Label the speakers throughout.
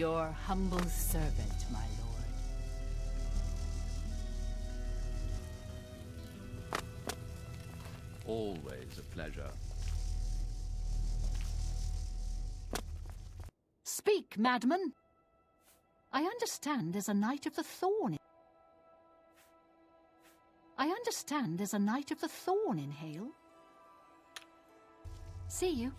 Speaker 1: Your humble servant, my lord.
Speaker 2: Always a pleasure.
Speaker 3: Speak, madman! I understand there's a Knight of the Thorn. I understand there's a Knight of the Thorn in Hale. See you.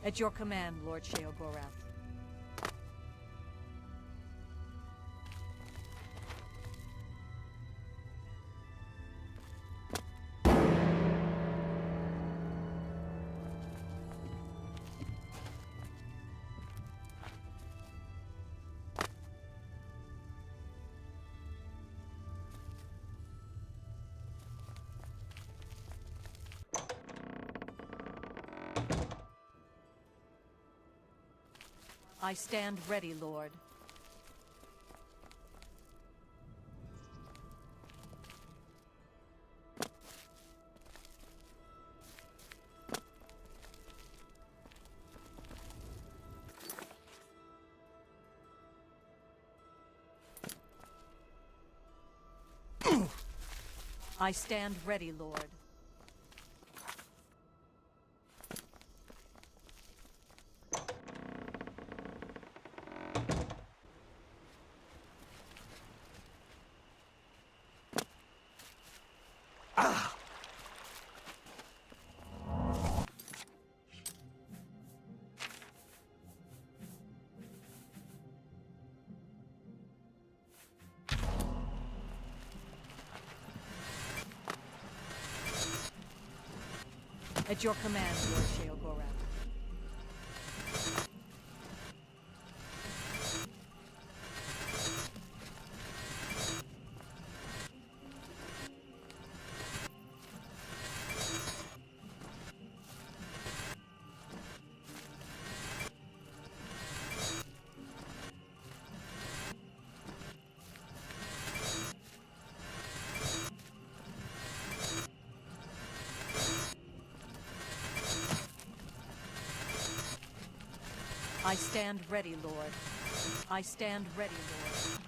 Speaker 4: At your command, Lord Sheogorath. I stand ready, Lord. I stand ready, Lord. At your command, Lord Sheogorath. I stand ready, Lord. I stand ready, Lord.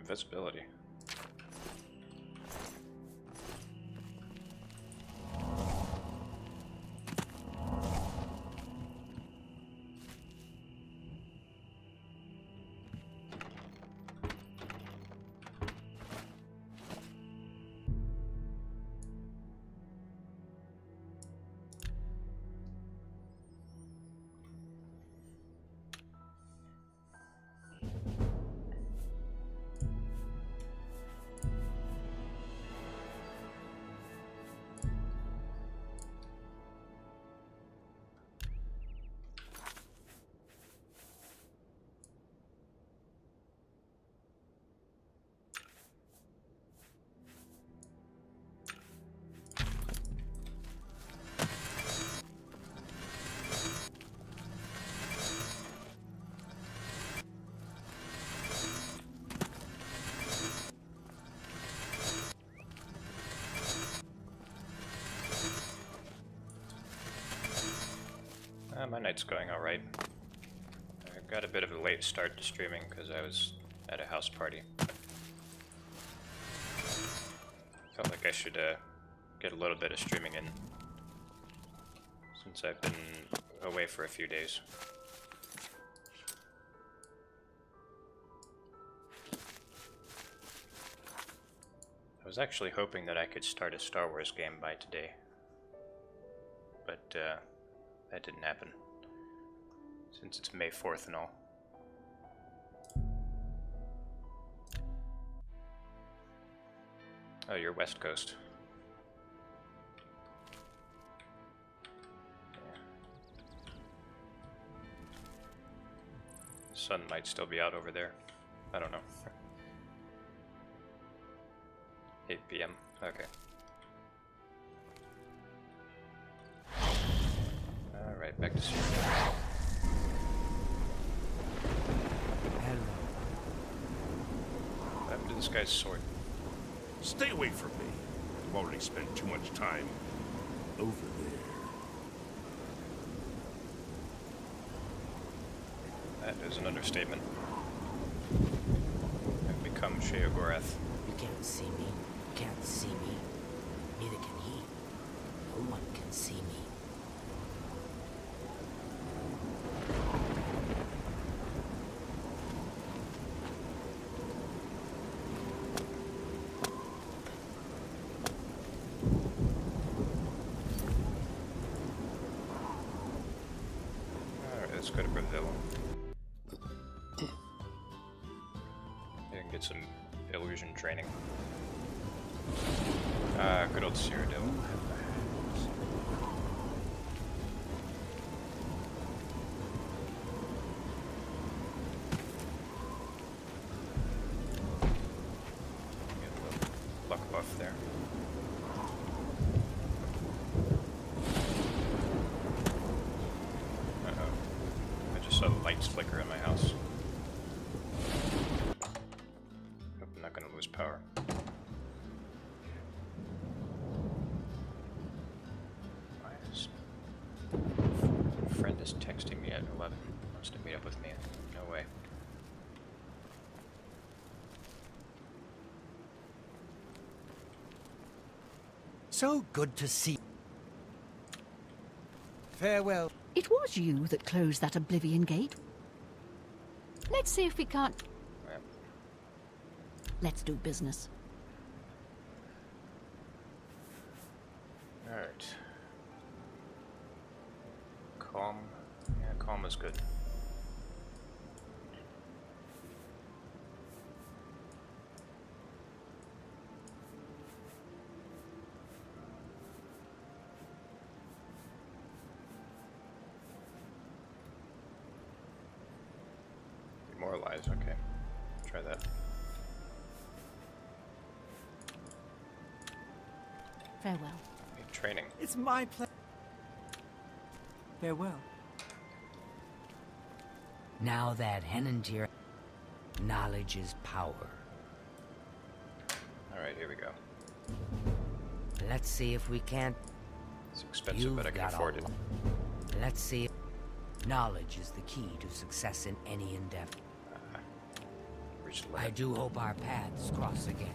Speaker 2: invisibility. My night's going alright. I got a bit of a late start to streaming because I was at a house party. Felt like I should get a little bit of streaming in since I've been away for a few days. I was actually hoping that I could start a Star Wars game by today, but that didn't happen, since it's May 4th and all. Oh, you're West Coast. Yeah. Sun might still be out over there. I don't know. 8 p.m. Okay. Alright, back to sea.
Speaker 5: Hello.
Speaker 2: What happened to this guy's sword?
Speaker 6: Stay away from me. I've already spent too much time over there.
Speaker 2: That is an understatement. I've become Sheogorath.
Speaker 5: You can't see me. Can't see me. Neither can he. No one can see me.
Speaker 2: Alright, let's go to Bravilla. And get some illusion training. Ah, good old Cyrodiil. Get a little luck buff there. Uh-oh. I just saw the lights flicker in my house. Hope I'm not gonna lose power. Friend is texting me at 11. Wants to meet up with me. No way.
Speaker 5: So good to see. Farewell.
Speaker 3: It was you that closed that Oblivion gate. Let's see if we can't...
Speaker 2: Yeah.
Speaker 3: Let's do business.
Speaker 2: Alright. Calm. Yeah, calm is good. Demoralize, okay. Try that.
Speaker 3: Farewell.
Speaker 2: Need training.
Speaker 5: It's my pleasure. Farewell. Now that Henantir, knowledge is power.
Speaker 2: Alright, here we go.
Speaker 5: Let's see if we can't.
Speaker 2: It's expensive, but I can afford it.
Speaker 5: Let's see. Knowledge is the key to success in any endeavor.
Speaker 2: Reach the
Speaker 5: I
Speaker 2: limit.
Speaker 5: do hope our paths cross again.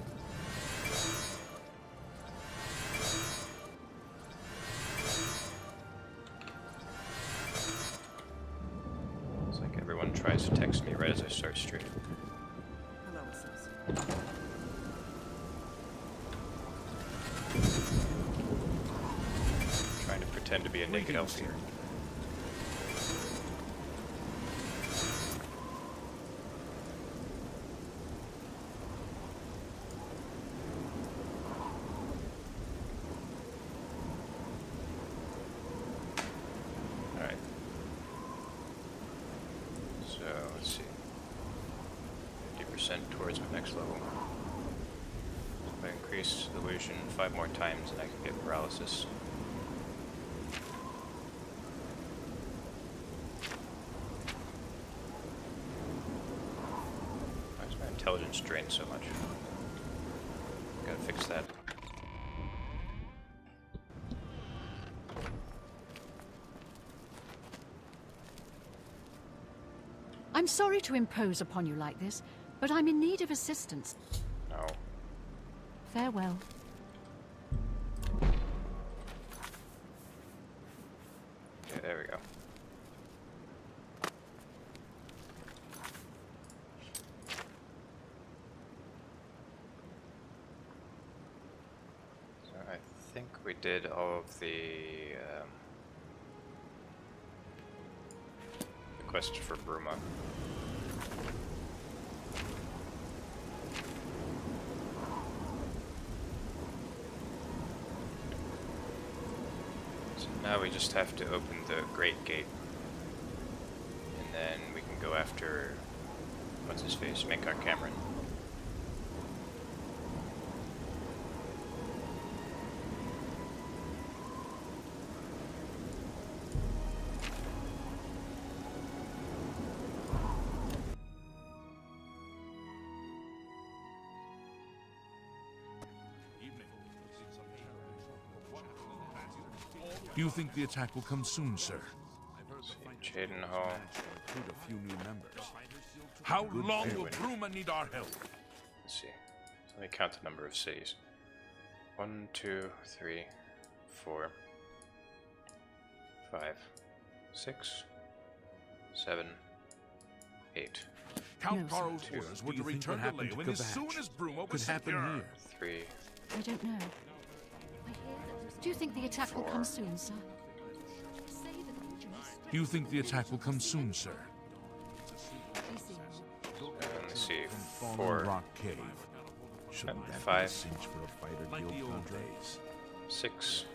Speaker 2: It's like everyone tries to text me right as I start stream.
Speaker 4: Hello, associate.
Speaker 2: Trying to pretend to be a naked elf here. Alright. So, let's see. 50% towards my next level. If I increase illusion 5 more times, then I can get paralysis. Why is my intelligence drained so much? Gotta fix that.
Speaker 3: I'm sorry to impose upon you like this, but I'm in need of assistance.
Speaker 2: No.
Speaker 3: Farewell.
Speaker 2: Okay, there we go. So I think we did all of the quest for Bruma. So now we just have to open the Great Gate. And then we can go after, what's his face, Minkar Cameron.
Speaker 6: Do you think the attack will come soon, sir?
Speaker 2: Jaden Hall.
Speaker 6: Recruit a few new members. How long will Bruma need our help?
Speaker 2: Let's see. So let me count the number of cities. 1, 2, 3, 4, 5, 6, 7, 8,
Speaker 6: Count
Speaker 3: No,
Speaker 6: Caro's
Speaker 2: sir.
Speaker 6: orders were
Speaker 7: Do
Speaker 6: to
Speaker 7: you think
Speaker 6: return
Speaker 7: what
Speaker 6: to
Speaker 7: happened to
Speaker 6: Leowin as
Speaker 7: Kvatch
Speaker 6: soon as Bruma
Speaker 7: could
Speaker 6: was
Speaker 7: happen
Speaker 6: secure.
Speaker 7: here?
Speaker 2: 3.
Speaker 3: I don't know. Do you think the attack will come soon, sir?
Speaker 6: Do you think the attack will come soon, sir?
Speaker 2: Let's see.
Speaker 7: Fallen
Speaker 2: 4,
Speaker 7: Rock Cave. Shouldn't that be a
Speaker 2: 5,
Speaker 7: cinch for a fighter
Speaker 6: Like the
Speaker 7: guild
Speaker 6: old
Speaker 7: contract?
Speaker 6: days.
Speaker 2: 6,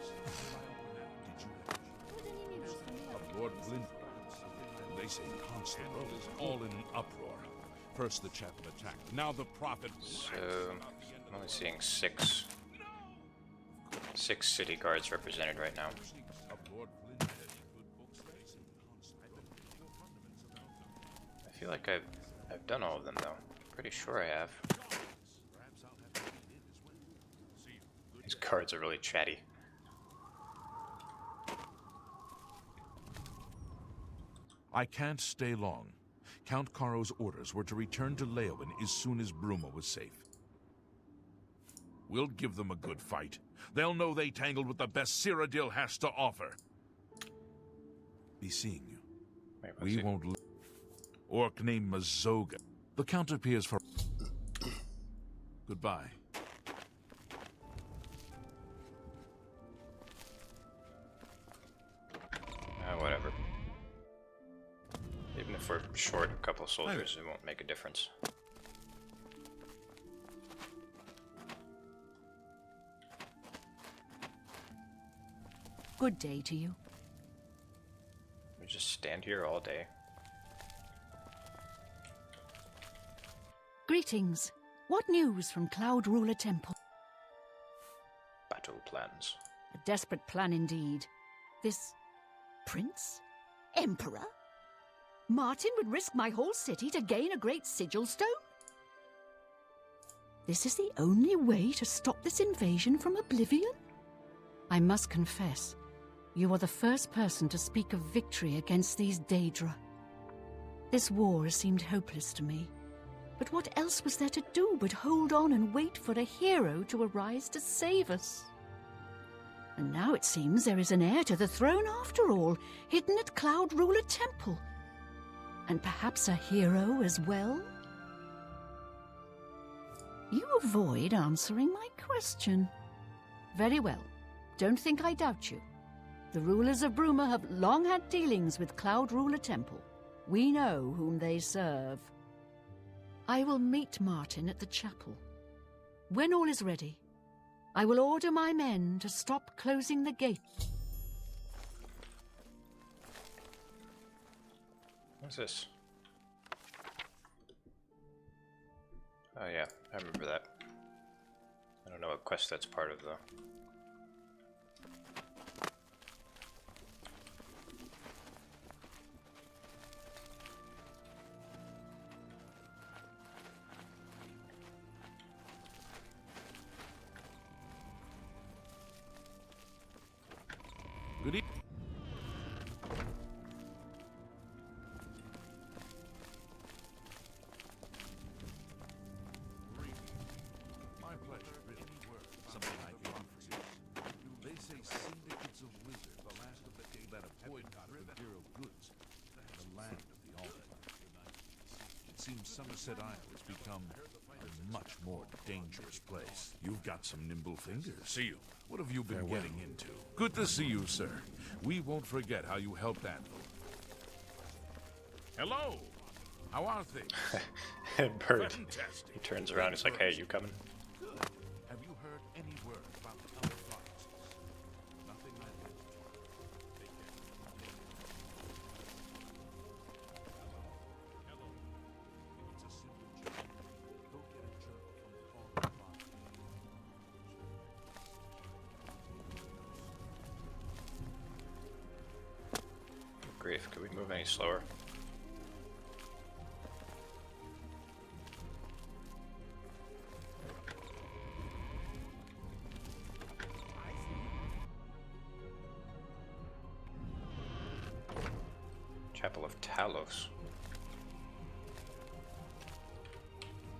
Speaker 6: Of Lord Blin. They say Constable is all in an uproar. First the chapel attacked, now the prophet.
Speaker 2: so I'm only seeing 6 city guards represented right now.
Speaker 6: Of Lord Blin.
Speaker 2: I feel like I've done all of them though. Pretty sure I have. These cards are really chatty.
Speaker 6: I can't stay long. Count Caro's orders were to return to Leowin as soon as Bruma was safe. We'll give them a good fight. They'll know they tangled with the best Cyrodiil has to offer. Be seeing you.
Speaker 2: Wait, what's
Speaker 6: We
Speaker 2: it?
Speaker 6: won't Orc named Mazoga. The Count appears for... Goodbye.
Speaker 2: Whatever. Even if we're short a couple soldiers, it won't make a difference.
Speaker 3: Good day to you.
Speaker 2: We just stand here all day.
Speaker 3: Greetings. What news from Cloud Ruler Temple?
Speaker 2: Battle plans.
Speaker 3: A desperate plan indeed. This prince? Emperor? Martin would risk my whole city to gain a great sigil stone? This is the only way to stop this invasion from Oblivion? I must confess, you are the first person to speak of victory against these Daedra. This war seemed hopeless to me. But what else was there to do but hold on and wait for a hero to arise to save us? And now it seems there is an heir to the throne after all, hidden at Cloud Ruler Temple. And perhaps a hero as well? You avoid answering my question. Very well. Don't think I doubt you. The rulers of Bruma have long had dealings with Cloud Ruler Temple. We know whom they serve. I will meet Martin at the chapel. When all is ready, I will order my men to stop closing the gate.
Speaker 2: What's this? Oh yeah, I remember that. I don't know what quest that's part of though.
Speaker 6: Good evening. My pleasure. Something I can do for you. They say syndicates of wizards, the last of the day that avoid material goods, the land of the Almighty. It seems Somerset Isle has become a much more dangerous place. You've got some nimble fingers. See you. What have you been getting into? Good to see you, sir. We won't forget how you helped Anvil. Hello. How are things?
Speaker 2: Bird.
Speaker 6: Fantastic.
Speaker 2: He turns around. He's like, "Hey, you coming?"
Speaker 6: Good. Have you heard any word about the other provinces? Nothing like that. Take care. Hello. It's a simple job. Go get a journal from the Fallen Father.
Speaker 2: Grief, could we move any slower? Chapel of Talos.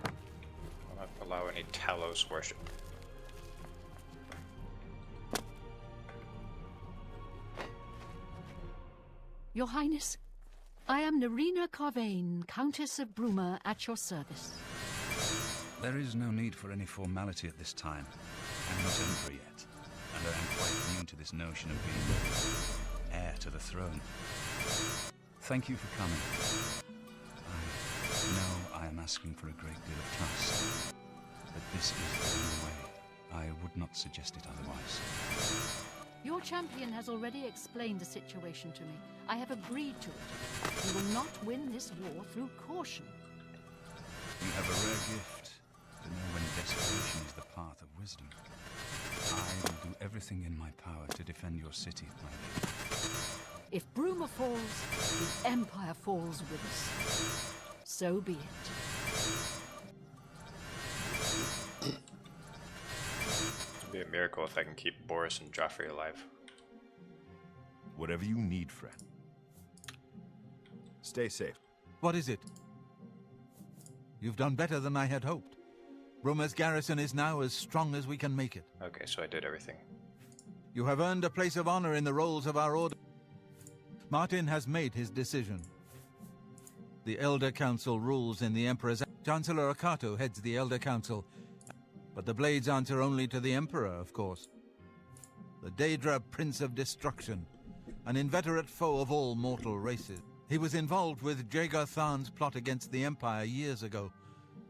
Speaker 2: Will not allow any Talos worship.
Speaker 3: Your Highness, I am Nerina Carvain, Countess of Bruma, at your service.
Speaker 8: There is no need for any formality at this time. I'm not Emperor yet, and I am quite new to this notion of being heir to the throne. Thank you for coming. I know I am asking for a great deal of trust, but this is the only way. I would not suggest it otherwise.
Speaker 3: Your champion has already explained the situation to me. I have agreed to it. We will not win this war through caution.
Speaker 8: You have a rare gift to know when desperation is the path of wisdom. I will do everything in my power to defend your city, my lady.
Speaker 3: If Bruma falls, the Empire falls with us. So be it.
Speaker 2: It'd be a miracle if I can keep Boris and Joffrey alive.
Speaker 7: Whatever you need, friend. Stay safe.
Speaker 9: What is it? You've done better than I had hoped. Bruma's garrison is now as strong as we can make it.
Speaker 2: Okay, so I did everything.
Speaker 9: You have earned a place of honor in the rolls of our order. Martin has made his decision. The Elder Council rules in the Emperor's... Chancellor Akato heads the Elder Council, but the blades answer only to the Emperor, of course. The Daedra Prince of Destruction, an inveterate foe of all mortal races. He was involved with Jagar Tharn's plot against the Empire years ago.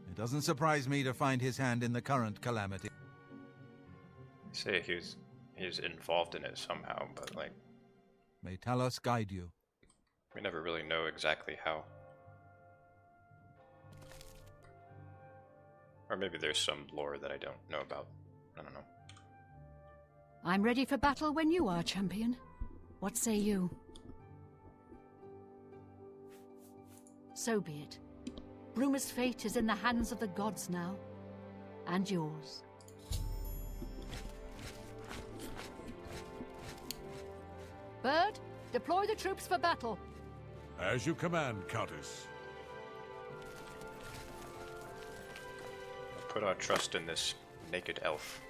Speaker 9: It doesn't surprise me to find his hand in the current calamity.
Speaker 2: Say he's involved in it somehow, but like...
Speaker 9: May Talos guide you.
Speaker 2: We never really know exactly how. Or maybe there's some lore that I don't know about. I don't know.
Speaker 3: I'm ready for battle when you are, champion. What say you? So be it. Bruma's fate is in the hands of the gods now. And yours. Bird, deploy the troops for battle.
Speaker 6: As you command, Countess.
Speaker 2: put our trust in this naked elf.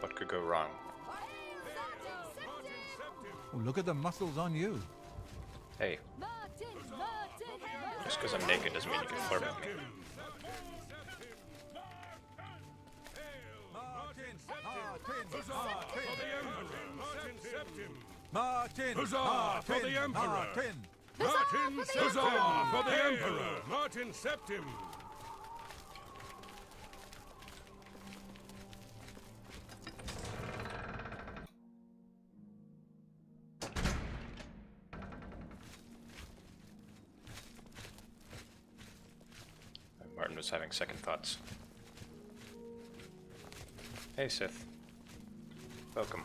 Speaker 2: What could go wrong?
Speaker 9: Oh, look at the muscles on you.
Speaker 2: Hey, just because I'm naked doesn't mean you can flirt with me.
Speaker 9: Martin!
Speaker 6: Huzzah for the Emperor!
Speaker 9: Martin!
Speaker 6: Martin Septim! Huzzah for the Emperor! Martin Septim!
Speaker 2: Martin was having second thoughts. Hey, Sith. Welcome.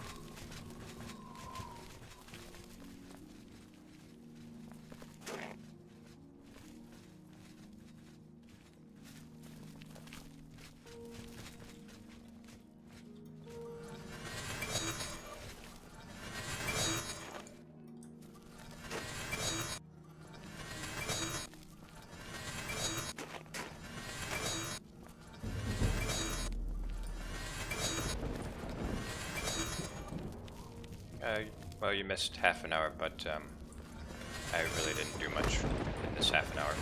Speaker 2: Well, you missed half an hour, but I really didn't do much in this half an hour.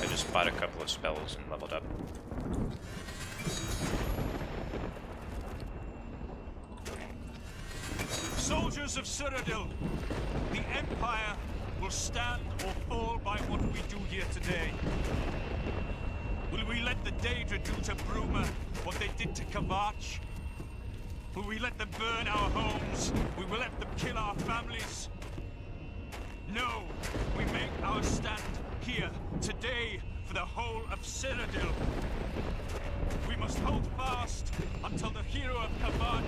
Speaker 2: I just bought a couple of spells and leveled up.
Speaker 10: Soldiers of Cyrodiil, the Empire will stand or fall by what we do here today. Will we let the Daedra do to Bruma what they did to Kavach? Will we let them burn our homes? We will let them kill our families? No, we make our stand here, today, for the whole of Cyrodiil. We must hold fast until the hero of Kavach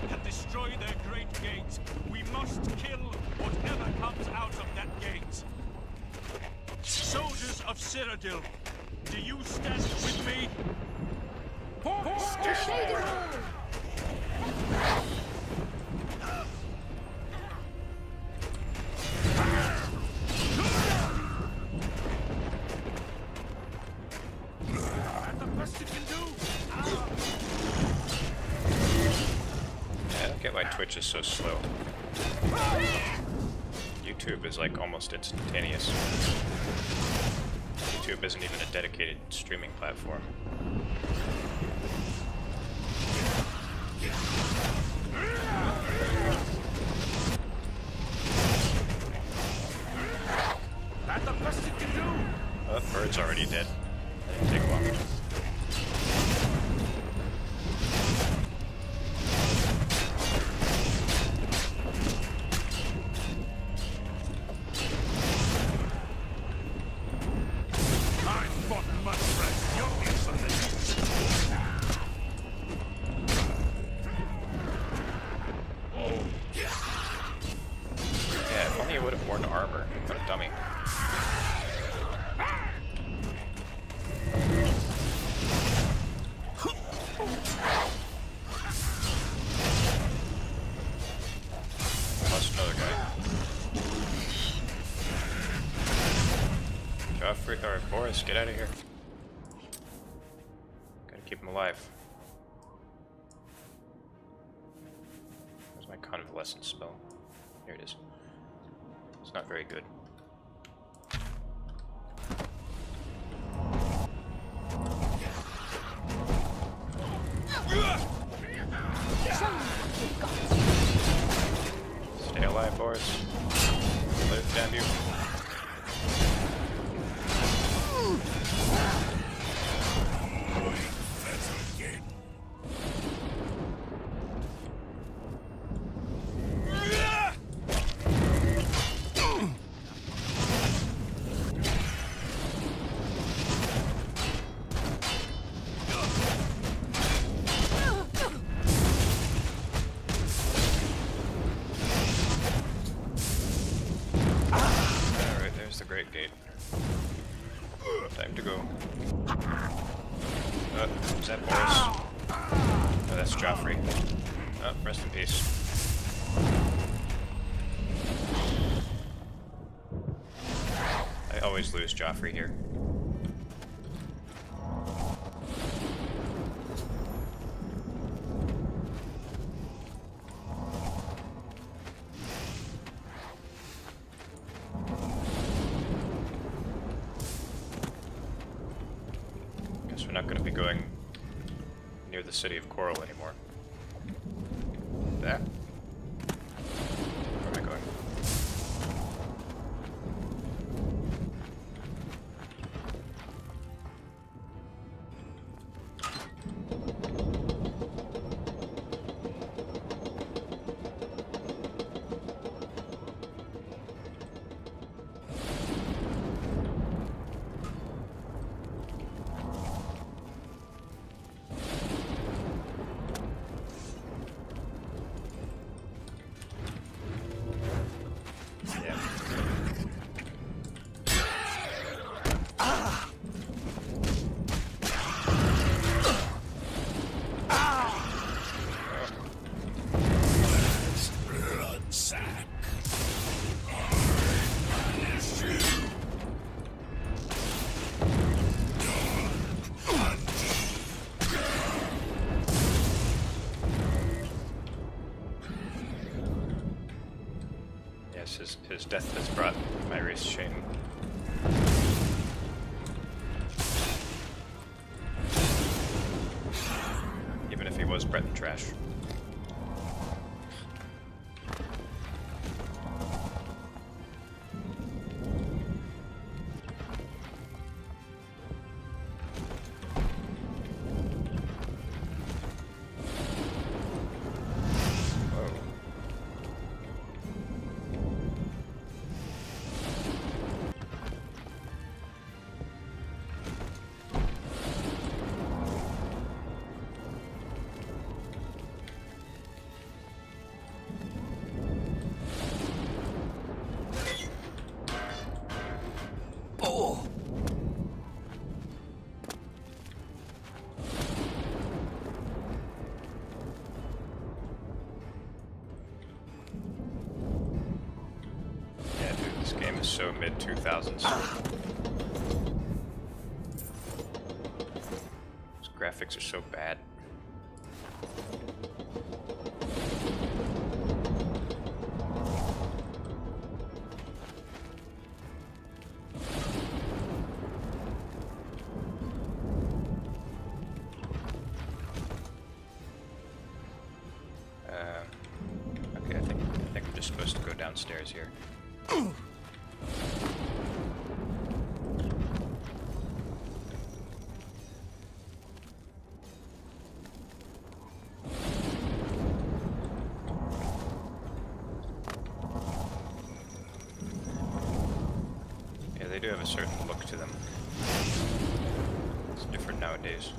Speaker 10: can destroy their great gate. We must kill whatever comes out of that gate. Soldiers of Cyrodiil, do you stand with me?
Speaker 2: I don't get why Twitch is so slow. YouTube is like almost instantaneous. YouTube isn't even a dedicated streaming platform. Oh, the bird's already dead. That didn't take long. Yeah, if only he would have worn armor. What a dummy. Lost another guy. Joffrey, or Boris, get out of here. Gotta keep him alive. Where's my convalescent spell? Here it is. It's not very good. Stay alive, Boris. Live, damn you. Alright, there's the Great Gate. Time to go. Is that Boris? Oh, that's Joffrey. Oh, rest in peace. always lose Joffrey here. Guess we're not going to be going near the city of Coral anymore. That. Where am I going? His death has brought my race shame. Even if he was Breton trash. So mid-2000s. Those graphics are so bad. Okay, I think we're just supposed to go downstairs here. They do have a certain look to them. It's different nowadays.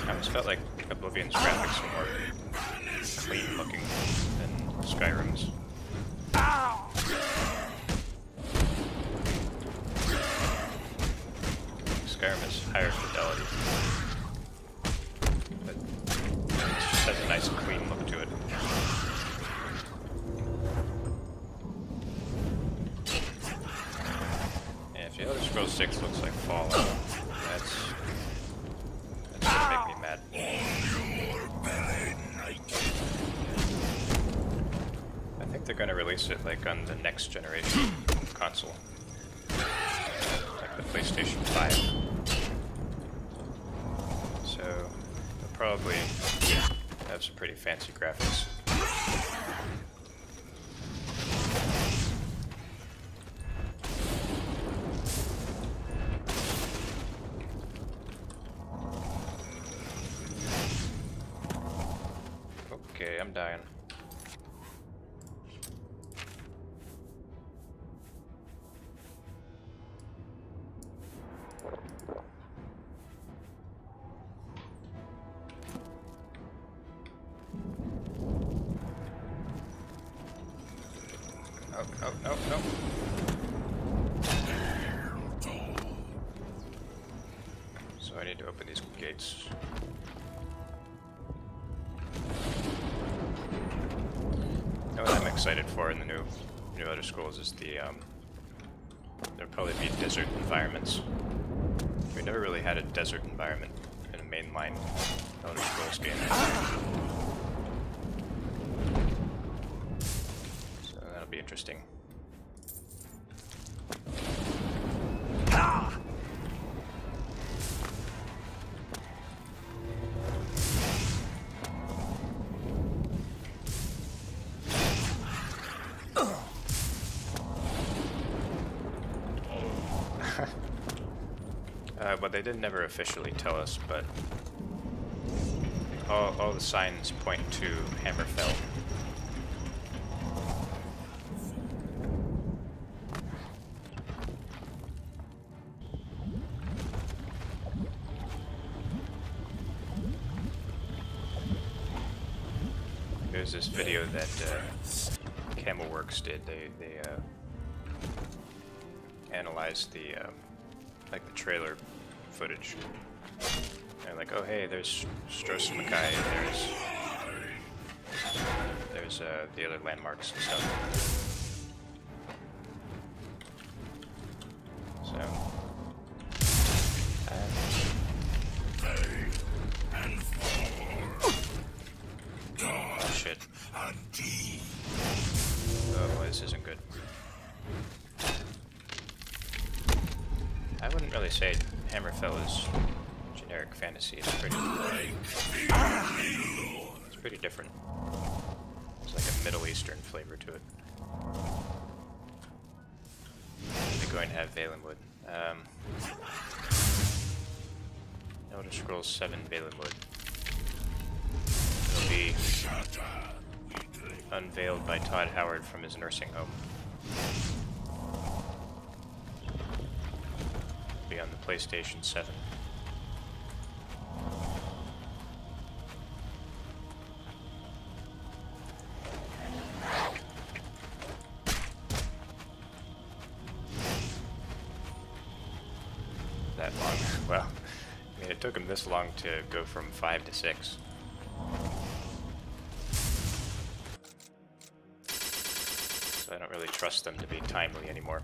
Speaker 2: I always felt like Oblivion's graphics were more clean looking than Skyrim's. Skyrim is higher fidelity, but it just has a nice clean look to it. The Elder Scrolls 6 looks like Fallout. That's gonna make me mad. I think they're gonna release it like on the next generation console, like the PlayStation 5. So they'll probably have some pretty fancy graphics. Okay, I'm dying. No. So I need to open these gates. Oh, that makes excited for in the new Elder Scrolls is the there'll probably be desert environments. We never really had a desert environment in a mainline Elder Scrolls game. So that'll be interesting. Well, they did never officially tell us, but all the signs point to Hammerfell. There's this video that Camelworks did. They analyzed the like the trailer footage. They're like, oh hey, there's Stros Mackay, there's the other landmarks and stuff. So oh shit. Oh boy, this isn't good. I wouldn't really say Hammerfell is generic fantasy. It's pretty different. There's like a Middle Eastern flavor to it. They're going to have Valenwood. Elder Scrolls 7 Valenwood. It'll be unveiled by Todd Howard from his nursing home. Be on the PlayStation 7. That long? Well, I mean, it took him this long to go from 5 to 6. So I don't really trust them to be timely anymore.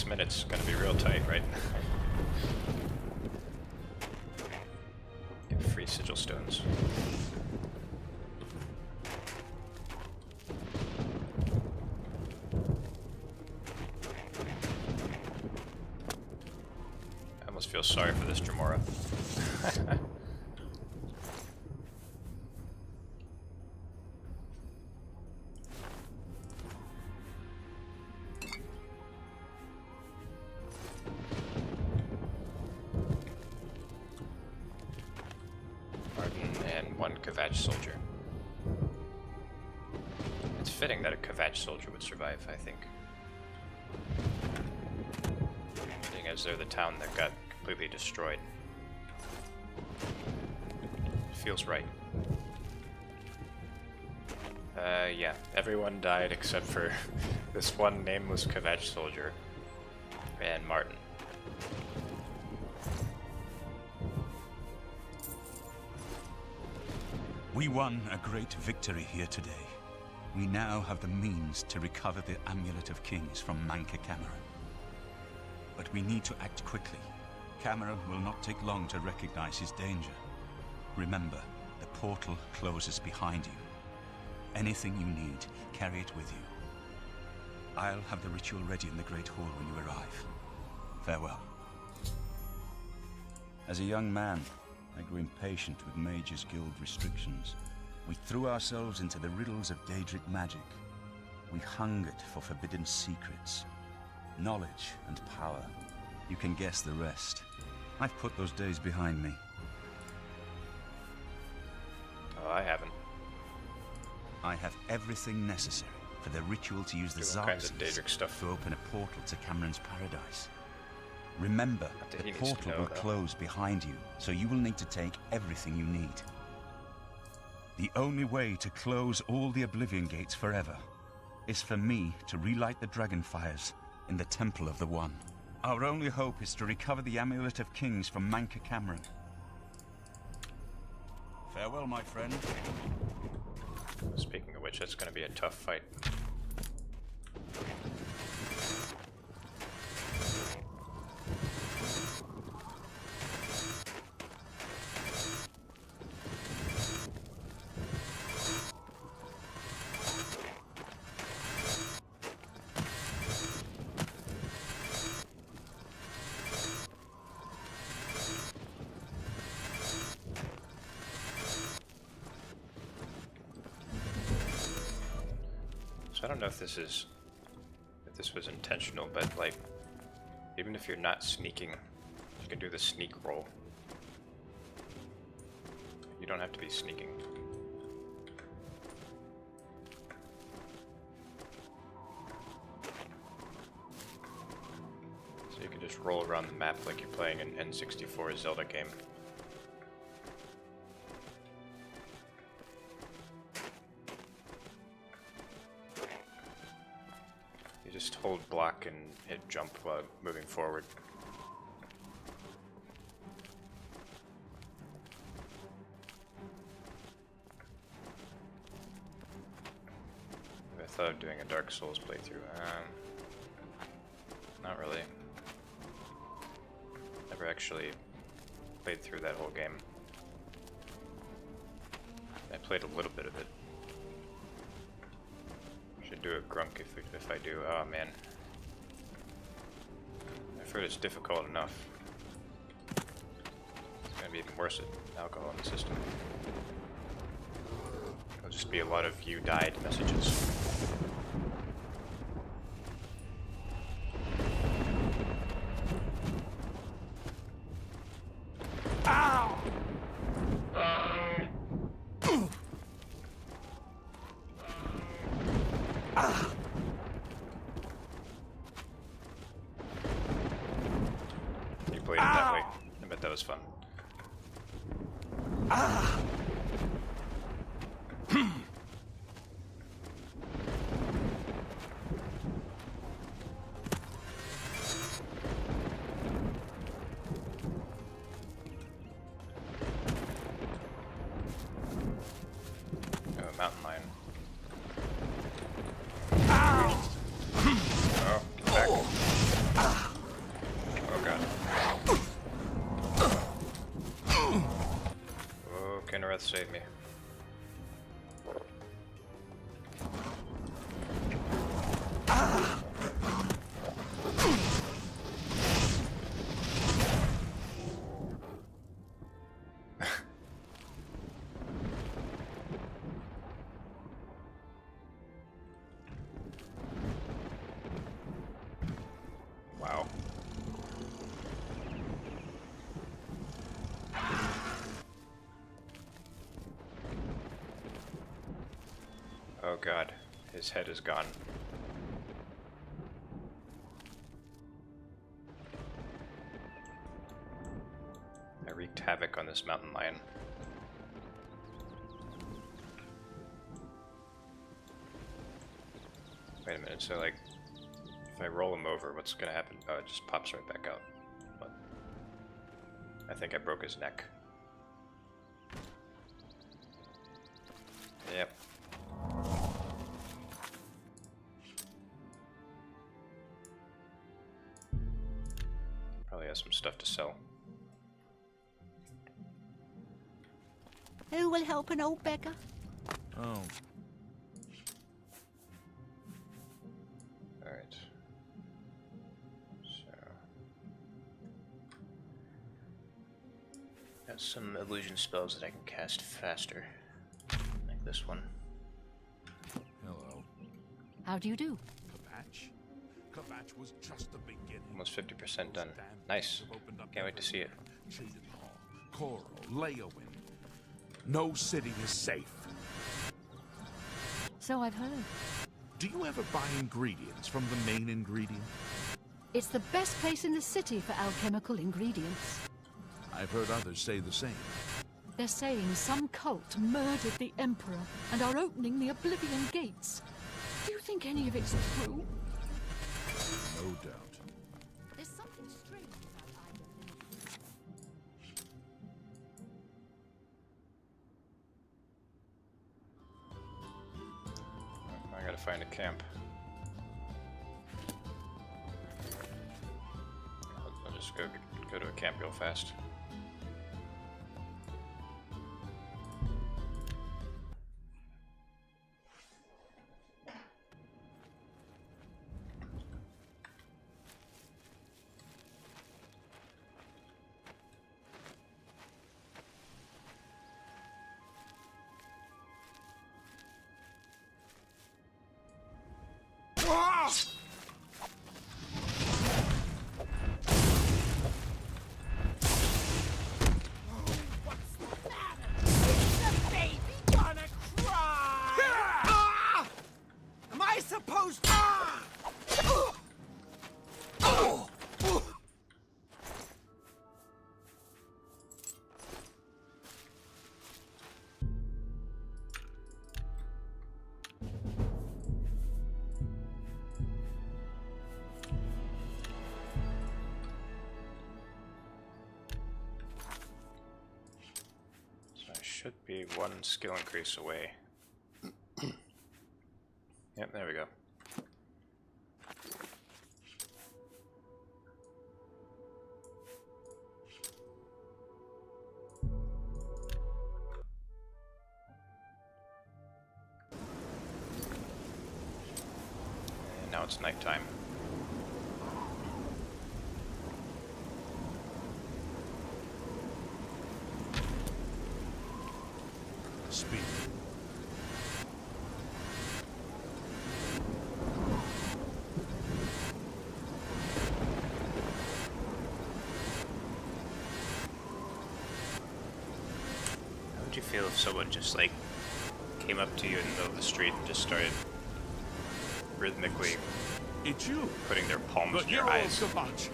Speaker 2: Minutes gonna be real tight, right? Get free sigil stones. I almost feel sorry for this Dremora. Soldier. It's fitting that a Kvatch soldier would survive, I think. Seeing as they're the town that got completely destroyed. It feels right. Yeah, everyone died except for this one nameless Kvatch soldier and Martin.
Speaker 8: We won a great victory here today. We now have the means to recover the Amulet of Kings from Manca Cameron. But we need to act quickly. Cameron will not take long to recognize his danger. Remember, the portal closes behind you. Anything you need, carry it with you. I'll have the ritual ready in the Great Hall when you arrive. Farewell. As a young man, I grew impatient with Mage's Guild restrictions. We threw ourselves into the riddles of Daedric magic. We hungered for forbidden secrets. knowledge and power. You can guess the rest. I've put those days behind me.
Speaker 2: Oh, I haven't.
Speaker 8: I have everything necessary for the ritual to use the
Speaker 2: Do all kinds of
Speaker 8: Xerxes
Speaker 2: Daedric stuff.
Speaker 8: to open a portal to Cameron's paradise. Remember,
Speaker 2: Not that
Speaker 8: the
Speaker 2: he needs to
Speaker 8: portal
Speaker 2: know,
Speaker 8: will
Speaker 2: though.
Speaker 8: close behind you, so you will need to take everything you need. The only way to close all the Oblivion gates forever is for me to relight the dragon fires in the Temple of the One. Our only hope is to recover the Amulet of Kings from Manca Cameron. Farewell, my friend.
Speaker 2: Speaking of which, that's going to be a tough fight. So I don't know if this was intentional, but like, even if you're not sneaking, you can do the sneak roll. You don't have to be sneaking. So you can just roll around the map like you're playing an N64 Zelda game. Just hold block and hit jump while moving forward. I thought of doing a Dark Souls playthrough. Not really. Never actually played through that whole game. I played a little bit of it. Should do a grunk if I do. Oh man, I've heard it's difficult enough. It's gonna be even worse with alcohol in the system. It'll just be a lot of "you died" messages. You played it that way. I bet that was fun. Oh, mountain lion. Oh, get back. Oh god. Oh, Kinnereth, save me. Wow. Oh god, his head is gone. I wreaked havoc on this mountain lion. Wait a minute, so like, if I roll him over, what's gonna happen? Oh, it just pops right back out. But I think I broke his neck. Yep. Probably has some stuff to sell.
Speaker 3: Who will help an old beggar?
Speaker 6: Oh,
Speaker 2: Alright. So. Got some illusion spells that I can cast faster. Like this one.
Speaker 6: hello.
Speaker 3: How do you do?
Speaker 6: Kabach? Kabach match was just the beginning.
Speaker 2: Almost 50% done. Nice. Can't wait to see it.
Speaker 6: Cheadenhall, Coral, Leowin. No city is safe.
Speaker 3: So I've heard.
Speaker 6: Do you ever buy ingredients from the main ingredient?
Speaker 3: It's the best place in the city for alchemical ingredients.
Speaker 6: I've heard others say the same.
Speaker 3: They're saying some cult murdered the Emperor and are opening the Oblivion gates. Do you think any of it's true?
Speaker 6: No doubt.
Speaker 3: There's something strange about either.
Speaker 2: I gotta find a camp. I'll just go to a camp real fast. Should be one skill increase away. Yep, there we go. And now it's nighttime.
Speaker 6: Speed.
Speaker 2: How would you feel if someone just like came up to you in the middle of the street and just started rhythmically
Speaker 6: It's you,
Speaker 2: putting their palms
Speaker 6: the
Speaker 2: in your
Speaker 6: hero of
Speaker 2: eyes?
Speaker 6: the bunch.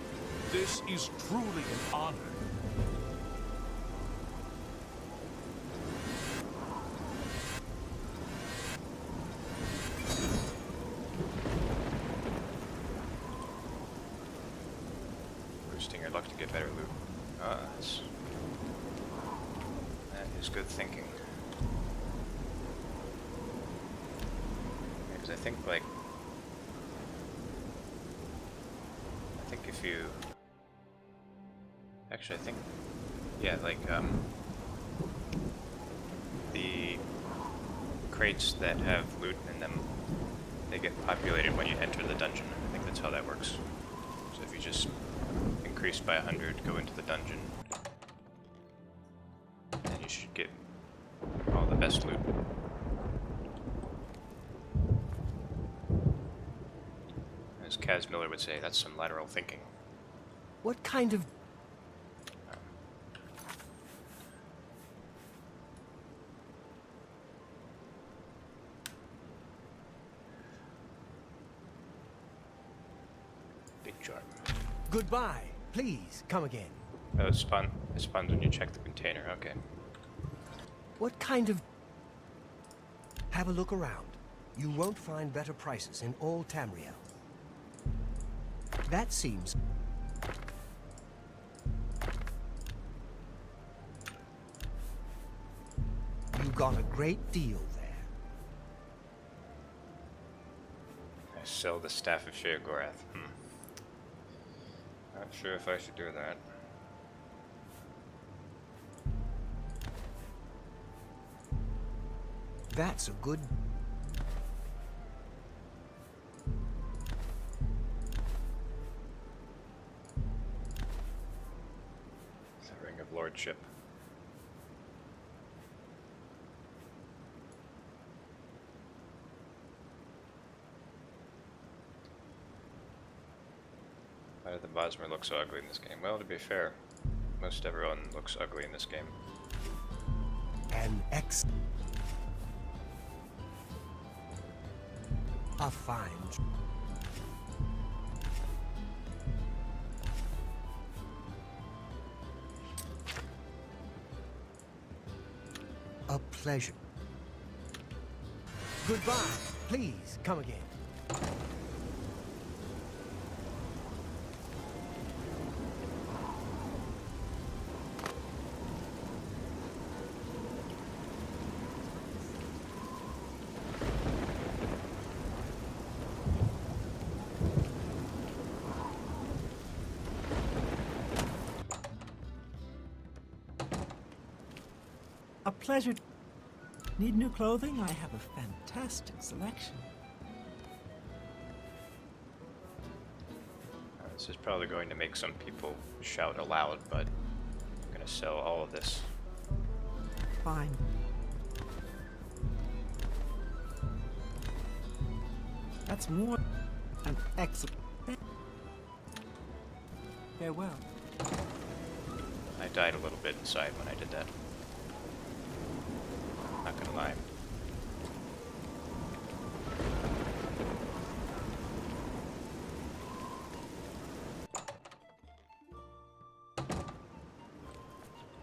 Speaker 6: This is truly an honor.
Speaker 2: Boosting your luck to get better loot. Ah, that is good thinking. Because I think like if you actually I think yeah, like the crates that have loot in them, they get populated when you enter the dungeon. I think that's how that works. So if you just increase by 100, go into the dungeon, then you should get all the best loot. As Kaz Miller would say, that's some lateral thinking.
Speaker 5: What kind of...
Speaker 2: Big jar.
Speaker 5: Goodbye. Please, come again.
Speaker 2: Oh, it spawns when you check the container, okay.
Speaker 5: What kind of... Have a look around. You won't find better prices in all Tamriel. That seems... You got a great deal there.
Speaker 2: I sell the Staff of Sheogorath. Not sure if I should do that.
Speaker 5: That's a good...
Speaker 2: The Ring of Lordship. Why did the Bosmer look so ugly in this game? Well, to be fair, most everyone looks ugly in this game.
Speaker 5: An ex... A fine... A pleasure. Goodbye. Please, come again.
Speaker 11: A pleasure. Need new clothing? I have a fantastic selection.
Speaker 2: This is probably going to make some people shout aloud, but I'm going to sell all of this.
Speaker 11: Fine. That's more an excellent. Farewell.
Speaker 2: I died a little bit inside when I did that. Not gonna lie.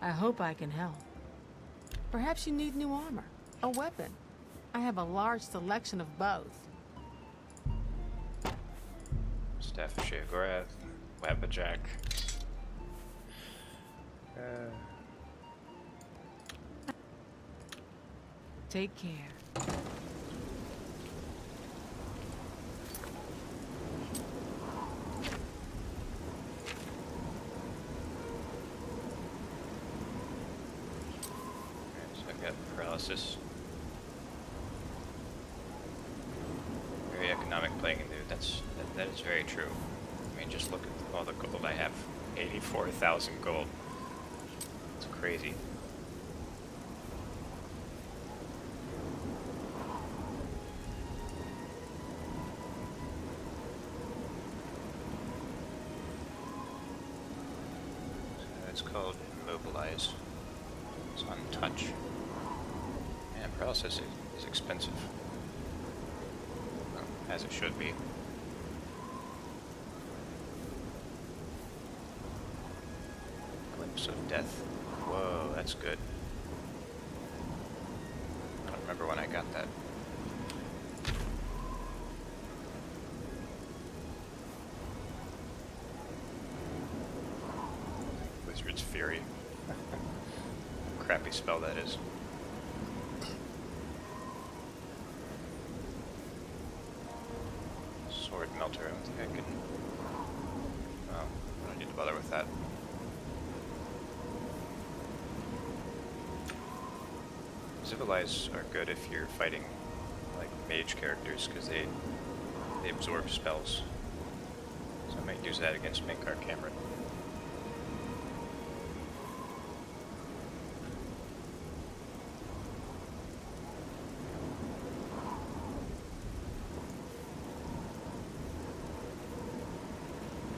Speaker 12: I hope I can help. Perhaps you need new armor, a weapon. I have a large selection of both.
Speaker 2: Staff of Sheogorath, Wabbajack.
Speaker 12: Take care.
Speaker 2: So I've got paralysis. Very economic playing, dude. That is very true. I mean, just look at all the gold I have. 84,000 gold. It's crazy. It's called Immobilize. It's on touch. And paralysis is expensive. Well, as it should be. Glimpse of Death. Whoa, that's good. I don't remember when I got that. Wizard's Fury. Crappy spell that is. Sword Melter, I don't think I can... Oh, I don't need to bother with that. Civilize are good if you're fighting like mage characters because they absorb spells. So I might use that against Minkar Cameron.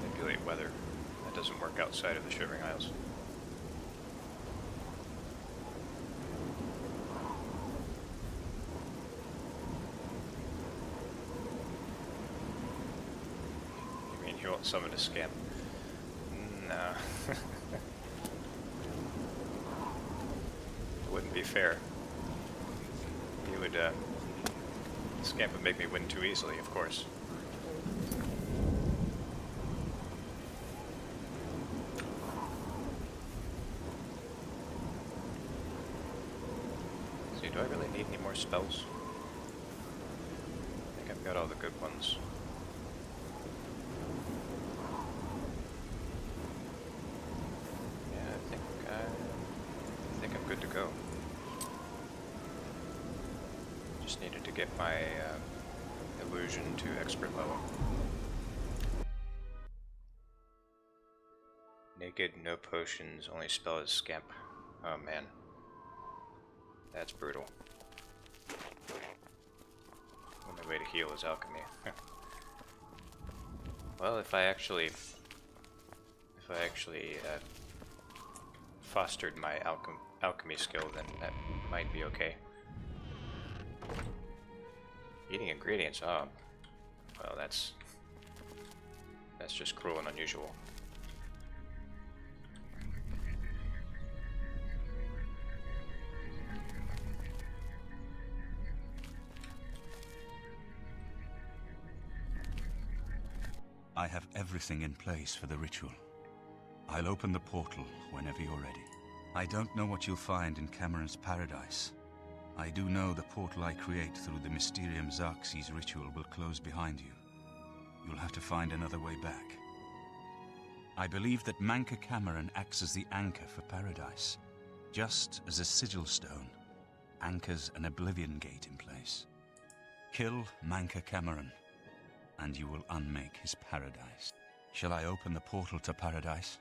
Speaker 2: Manipulate weather. That doesn't work outside of the Shivering Isles. You won't summon a scamp. No. It wouldn't be fair. You would, scamp would make me win too easily, of course. See, do I really need any more spells? I think I've got all the good ones. I think I'm good to go. Just needed to get my illusion to expert level. Naked, no potions, only spell is scamp. Oh man. That's brutal. Only way to heal is alchemy. Well, if I actually If I actually fostered my alchemy skill, then that might be okay. Eating ingredients, oh, well, that's just cruel and unusual.
Speaker 8: I have everything in place for the ritual. I'll open the portal whenever you're ready. I don't know what you'll find in Cameron's paradise. I do know the portal I create through the Mysterium Xerxes ritual will close behind you. You'll have to find another way back. I believe that Manca Cameron acts as the anchor for paradise, just as a sigil stone anchors an Oblivion gate in place. Kill Manca Cameron, and you will unmake his paradise. Shall I open the portal to paradise?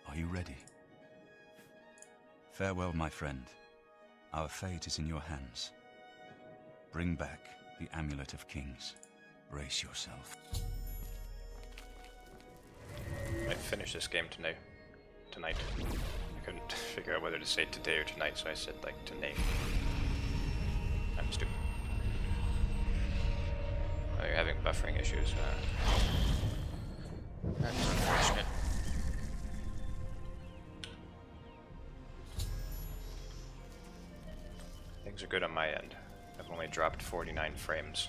Speaker 8: Are you ready? Farewell, my friend. Our fate is in your hands. Bring back the Amulet of Kings. Brace yourself.
Speaker 2: I might finish this game tonight. I couldn't figure out whether to say today or tonight, so I said, like, tonight. I'm stupid. Oh, you're having buffering issues. That's unfortunate. Things are good on my end. I've only dropped 49 frames.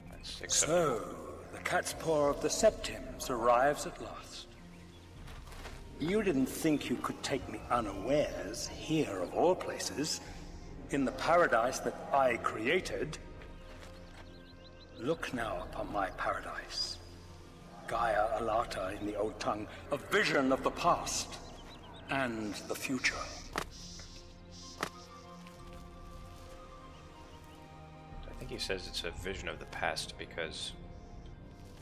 Speaker 2: That's acceptable.
Speaker 13: So, the cat's paw of the Septims arrives at last. You didn't think you could take me unawares, here of all places, in the paradise that I created. Look now upon my paradise. Gaia Alata in the old tongue, a vision of the past and the future.
Speaker 2: I think he says it's a vision of the past because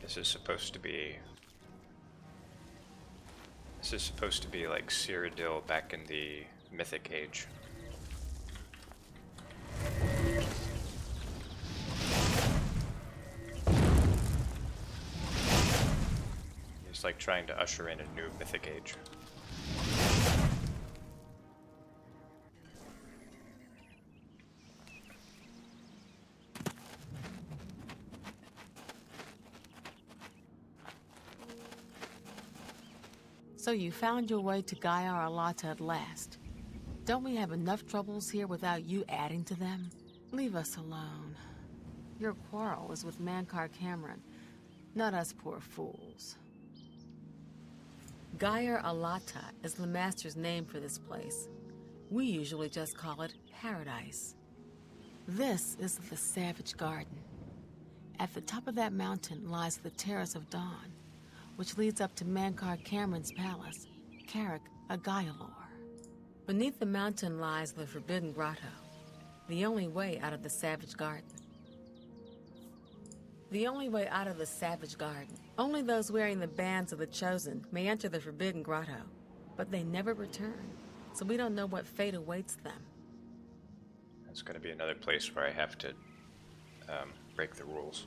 Speaker 2: this is supposed to be like Cyrodiil back in the Mythic Age. It's like trying to usher in a new Mythic Age.
Speaker 12: So you found your way to Gaia Arlata at last. Don't we have enough troubles here without you adding to them? Leave us alone. Your quarrel is with Mankar Cameron, not us poor fools. Gaia Arlata is the Master's name for this place. We usually just call it Paradise. This is the Savage Garden. At the top of that mountain lies the Terrace of Dawn, which leads up to Mankar Cameron's palace, Carrick Agaialor. Beneath the mountain lies the Forbidden Grotto, the only way out of the Savage Garden. The only way out of the Savage Garden. Only those wearing the bands of the Chosen may enter the Forbidden Grotto, but they never return, so we don't know what fate awaits them.
Speaker 2: That's going to be another place where I have to break the rules.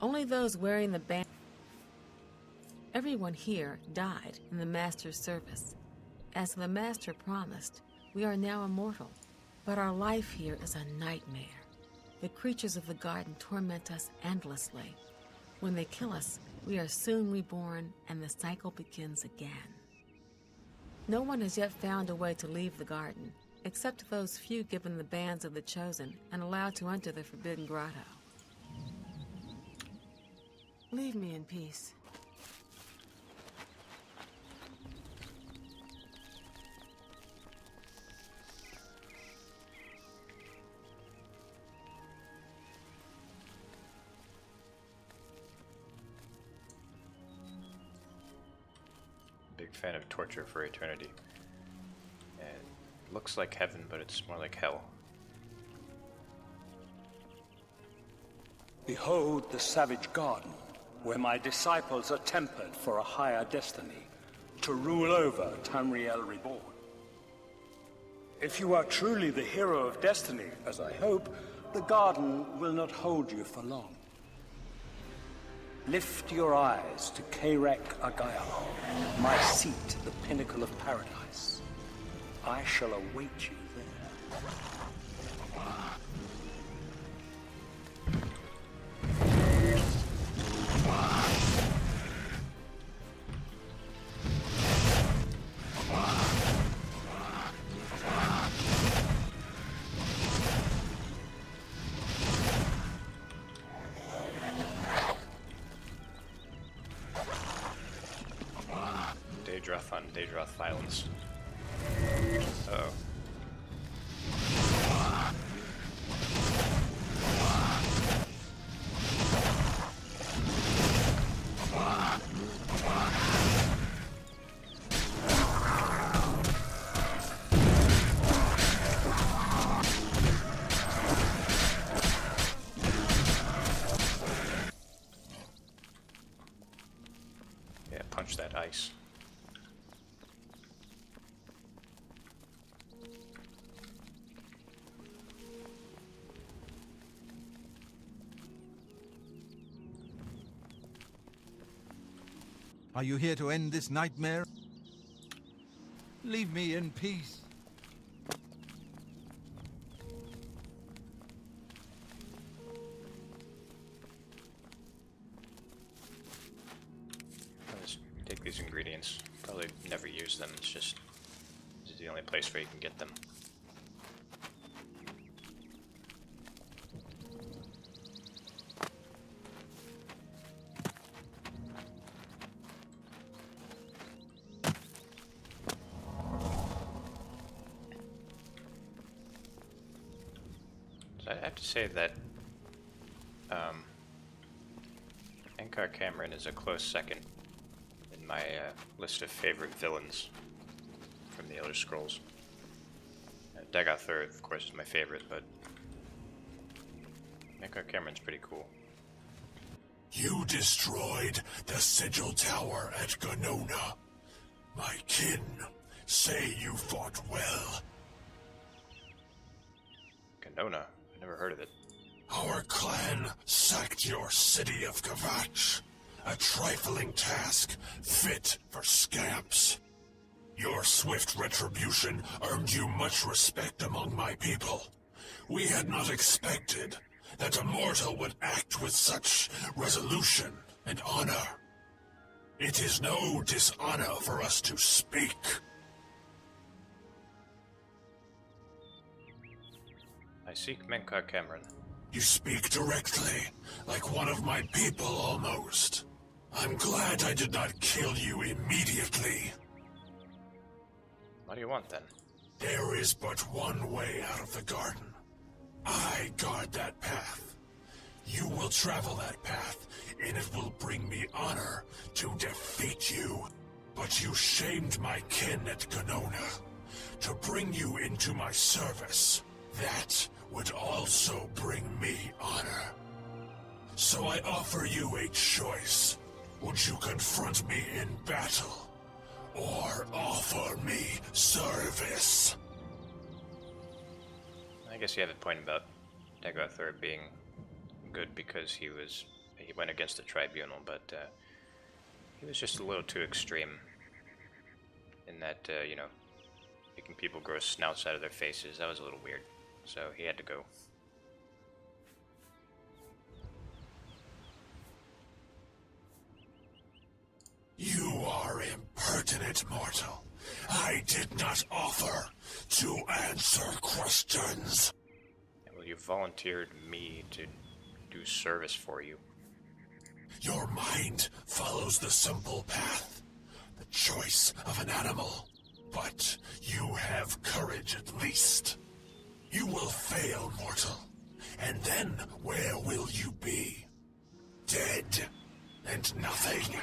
Speaker 12: Only those wearing the band. Everyone here died in the Master's service. As the Master promised, we are now immortal. But our life here is a nightmare. The creatures of the garden torment us endlessly. When they kill us, we are soon reborn and the cycle begins again. No one has yet found a way to leave the garden, except those few given the bands of the Chosen and allowed to enter the Forbidden Grotto. Leave me in peace.
Speaker 2: Big fan of Torture for Eternity. And it looks like heaven, but it's more like hell.
Speaker 13: Behold the Savage Garden, where my disciples are tempered for a higher destiny, to rule over Tamriel Reborn. If you are truly the hero of destiny, as I hope, The garden will not hold you for long. Lift your eyes to Karek Agaya, my seat at the pinnacle of paradise. I shall await you there.
Speaker 2: Daedroth on Daedroth violence. Uh-oh. Yeah, punch that ice.
Speaker 9: Are you here to end this nightmare? Leave me in peace.
Speaker 2: I'll just take these ingredients. Probably never use them, it's just this is the only place where you can get them. I have to say that Enkar Cameron is a close second in my list of favorite villains from the Elder Scrolls. Dagoth Third, of course, is my favorite, but Enkar Cameron's pretty cool.
Speaker 14: You destroyed the Sigil Tower at Ganona. My kin say you fought well.
Speaker 2: Ganona? I never heard of it.
Speaker 14: Our clan sacked your city of Gavach. A trifling task, fit for scamps. Your swift retribution earned you much respect among my people. We had not expected that a mortal would act with such resolution and honor. It is no dishonor for us to speak.
Speaker 2: I seek Menkar Cameron.
Speaker 14: You speak directly, like one of my people almost. I'm glad I did not kill you immediately.
Speaker 2: What do you want then?
Speaker 14: There is but one way out of the garden. I guard that path. You will travel that path, and it will bring me honor to defeat you. But you shamed my kin at Ganona. To bring you into my service, that would also bring me honor. So I offer you a choice. Would you confront me in battle, or offer me service?
Speaker 2: I guess you have a point about Dagoth Third being good because he went against the tribunal, but he was just a little too extreme in that, you know, making people grow snouts out of their faces. That was a little weird. So he had to go.
Speaker 14: You are impertinent, mortal. I did not offer to answer questions.
Speaker 2: Well, you volunteered me to do service for you.
Speaker 14: Your mind follows the simple path, the choice of an animal. But you have courage at least. You will fail, mortal. And then where will you be? Dead and nothing.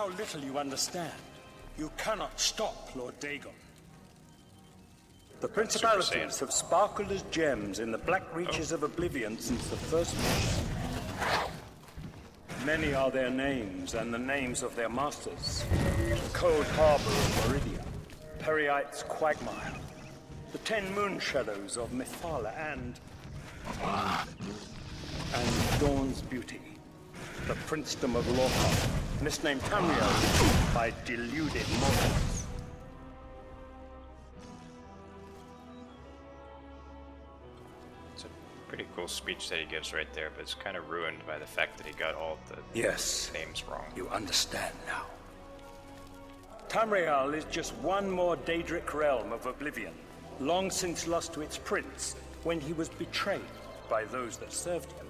Speaker 13: how little you understand. You cannot stop Lord Dagon. The principalities have sparkled as gems in the black reaches of Oblivion since the first mission. Many are their names and the names of their masters. Cold Harbor of Meridia, Periite's Quagmire, the 10 moon shadows of Mephala and Dawn's Beauty, the princedom of Lorca, misnamed Tamriel by deluded mortals.
Speaker 2: It's a pretty cool speech that he gives right there, but it's kind of ruined by the fact that he got all the names wrong.
Speaker 13: You understand now. Tamriel is just one more Daedric realm of Oblivion, long since lost to its prince when he was betrayed by those that served him.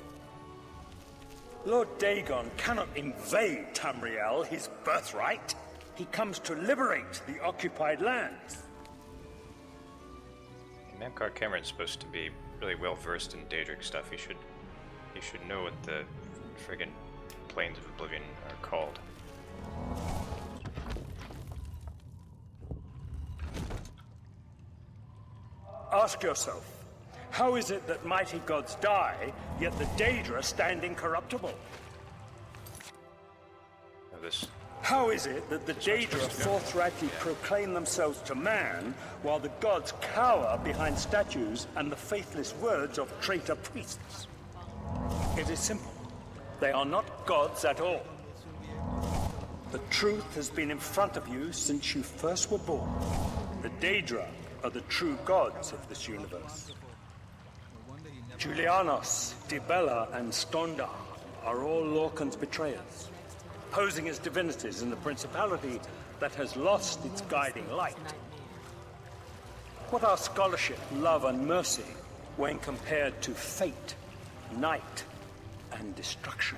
Speaker 13: Lord Dagon cannot invade Tamriel, his birthright. He comes to liberate the occupied lands.
Speaker 2: Mankar Cameron's supposed to be really well versed in Daedric stuff. He should know what the friggin' plains of Oblivion are called.
Speaker 13: Ask yourself, how is it that mighty gods die, yet the Daedra stand incorruptible? How is it that the Daedra forthrightly proclaim themselves to man, while the gods cower behind statues and the faithless words of traitor priests? It is simple. They are not gods at all. The truth has been in front of you since you first were born. The Daedra are the true gods of this universe. Julianos, Dibella, and Stondar are all Lorcan's betrayers, posing as divinities in the principality that has lost its guiding light. What are scholarship, love, and mercy when compared to fate, night, and destruction?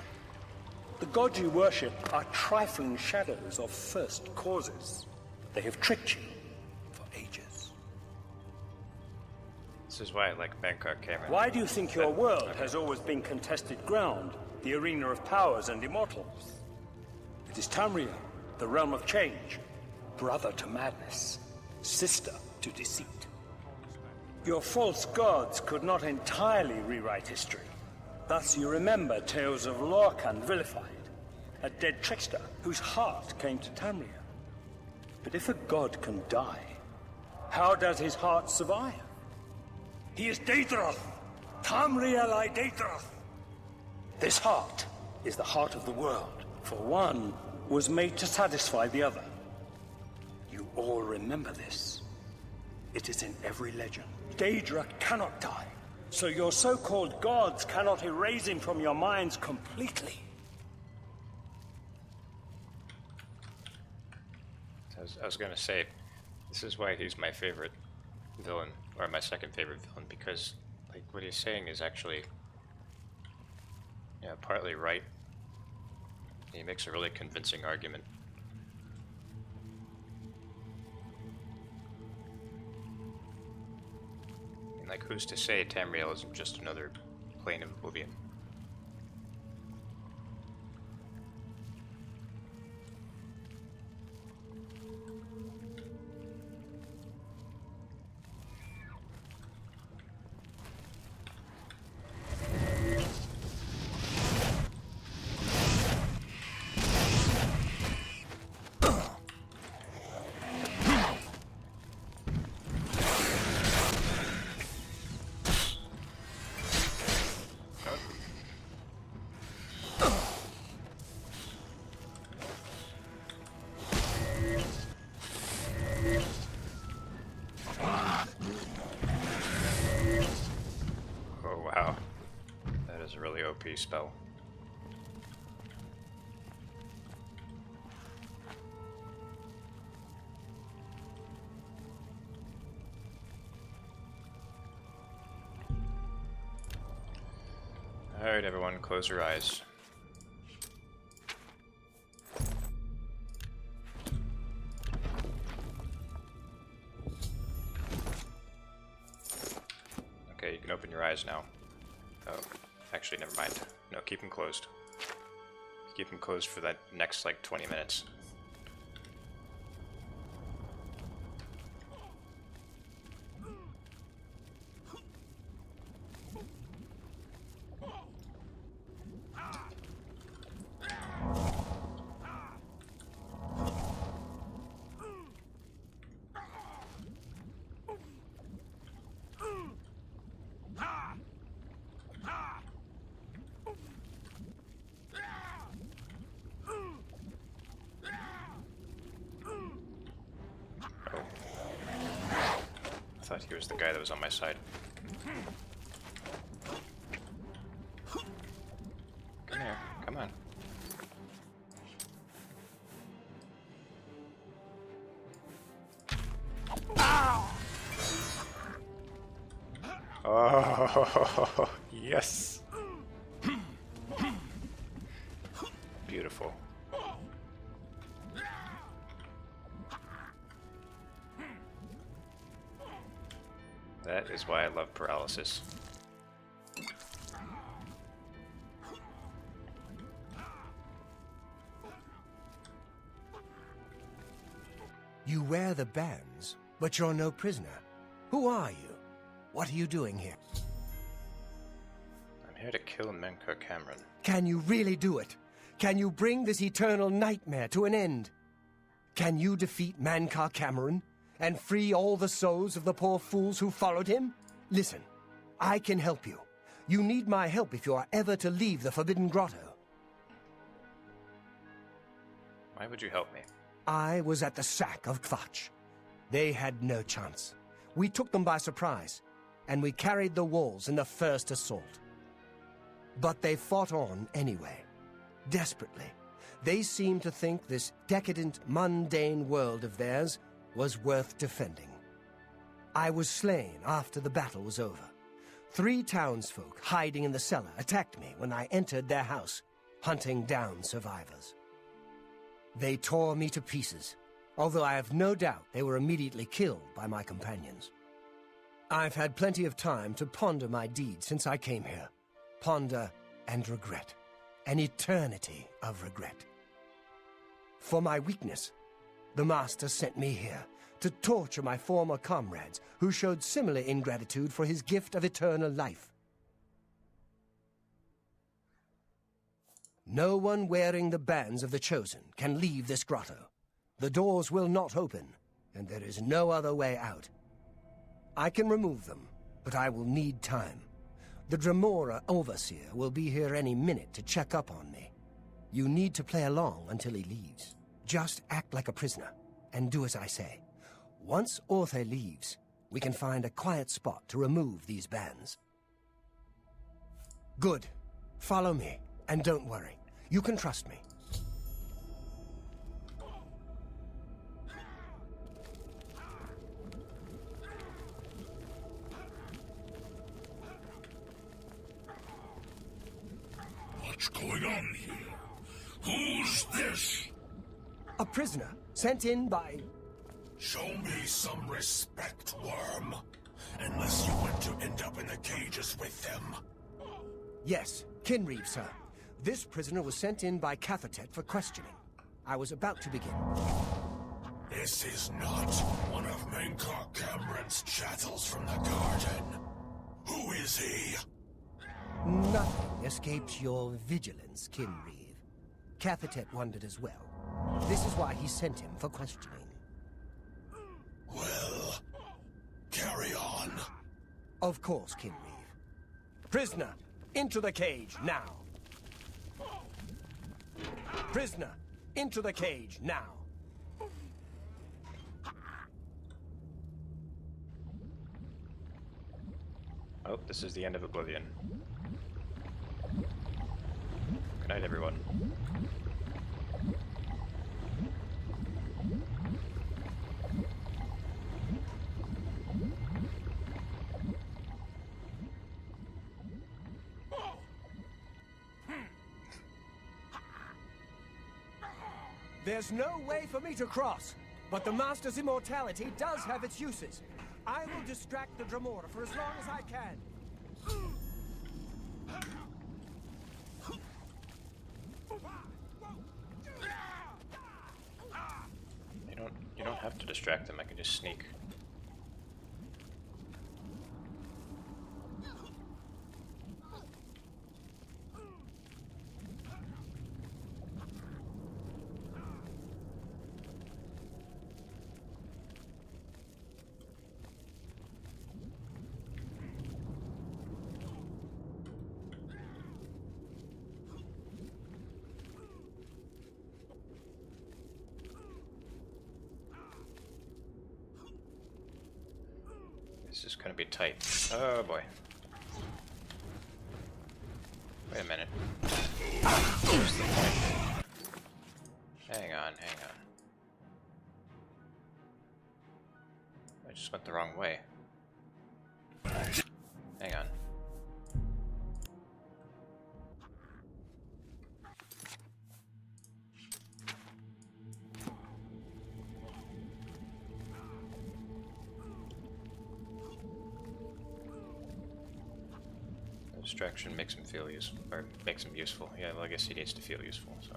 Speaker 13: The gods you worship are trifling shadows of first causes. They have tricked you for ages.
Speaker 2: This is why I like Mankar Cameron.
Speaker 13: Why do you think your world has always been contested ground, the arena of powers and immortals? It is Tamriel, the realm of change, brother to madness, sister to deceit. Your false gods could not entirely rewrite history. Thus you remember tales of Lorcan vilified, a dead trickster whose heart came to Tamriel. But if a god can die, how does his heart survive? He is Daedroth, Tamriel I Daedroth. This heart is the heart of the world, for one was made to satisfy the other. You all remember this. It is in every legend. Daedra cannot die, so your so-called gods cannot erase him from your minds completely.
Speaker 2: I was gonna say, this is why he's my favorite villain, or my second favorite villain, because like what he's saying is actually, partly right. He makes a really convincing argument. And like, who's to say Tamriel isn't just another plane of Oblivion? OP spell. Alright, everyone, close your eyes. Okay, you can open your eyes now. Oh. Actually, never mind. No, keep them closed. Keep them closed for that next, like, 20 minutes. thought he was the guy that was on my side. Come here, come on. Oh, yes. Beautiful. That is why I love paralysis.
Speaker 5: You wear the bands, but you're no prisoner. Who are you? What are you doing here?
Speaker 2: I'm here to kill Menkar Cameron.
Speaker 5: Can you really do it? Can you bring this eternal nightmare to an end? Can you defeat Mankar Cameron and free all the souls of the poor fools who followed him? Listen, I can help you. You need my help if you are ever to leave the Forbidden Grotto.
Speaker 2: Why would you help me?
Speaker 5: I was at the sack of Kvatch. They had no chance. We took them by surprise, and we carried the walls in the first assault. But they fought on anyway, desperately. They seemed to think this decadent, mundane world of theirs was worth defending. I was slain after the battle was over. 3 townsfolk hiding in the cellar attacked me when I entered their house, hunting down survivors. They tore me to pieces, although I have no doubt they were immediately killed by my companions. I've had plenty of time to ponder my deeds since I came here. Ponder and regret. An eternity of regret. For my weakness, the Master sent me here to torture my former comrades who showed similar ingratitude for his gift of eternal life. No one wearing the bands of the Chosen can leave this grotto. The doors will not open, and there is no other way out. I can remove them, but I will need time. The Dremora Overseer will be here any minute to check up on me. You need to play along until he leaves. Just act like a prisoner, and do as I say. Once Orthe leaves, we can find a quiet spot to remove these bands. Good. Follow me, and don't worry. You can trust me.
Speaker 14: What's going on here? Who's this?
Speaker 5: A prisoner, sent in by...
Speaker 14: Show me some respect, worm. Unless you want to end up in the cages with them.
Speaker 5: Yes, Kinreeve, sir. This prisoner was sent in by Cathertet for questioning. I was about to begin.
Speaker 14: This is not one of Menkar Cameron's chattels from the garden. Who is he?
Speaker 5: Nothing escapes your vigilance, Kinreeve. Cathertet wondered as well. This is why he sent him for questioning.
Speaker 14: Well, carry on.
Speaker 5: Of course, Kinreeve. Prisoner, into the cage, now. Prisoner, into the cage, now.
Speaker 2: Oh, this is the end of Oblivion. Good night, everyone.
Speaker 5: There's no way for me to cross, but the Master's immortality does have its uses. I will distract the Dremora for as long as I can.
Speaker 2: You don't have to distract them, I can just sneak. This is gonna be tight. Oh boy. Wait a minute. What's the point? Hang on, hang on. I just went the wrong way. Hang on. Distraction makes him feel useful, or makes him useful. Yeah, well, I guess he needs to feel useful, so.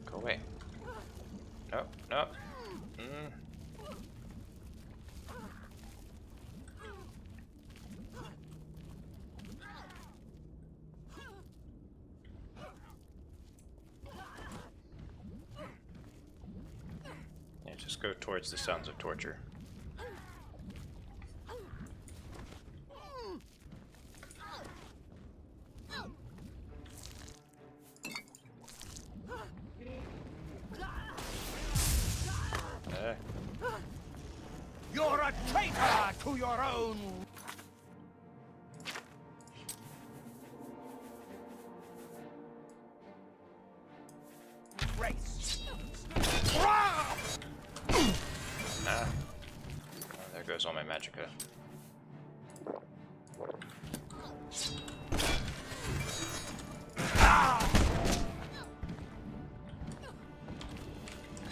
Speaker 2: Go away. No, no. Just go towards the sounds of torture.
Speaker 5: You're a traitor to your own race.
Speaker 2: Nah. Oh, there goes all my magicka.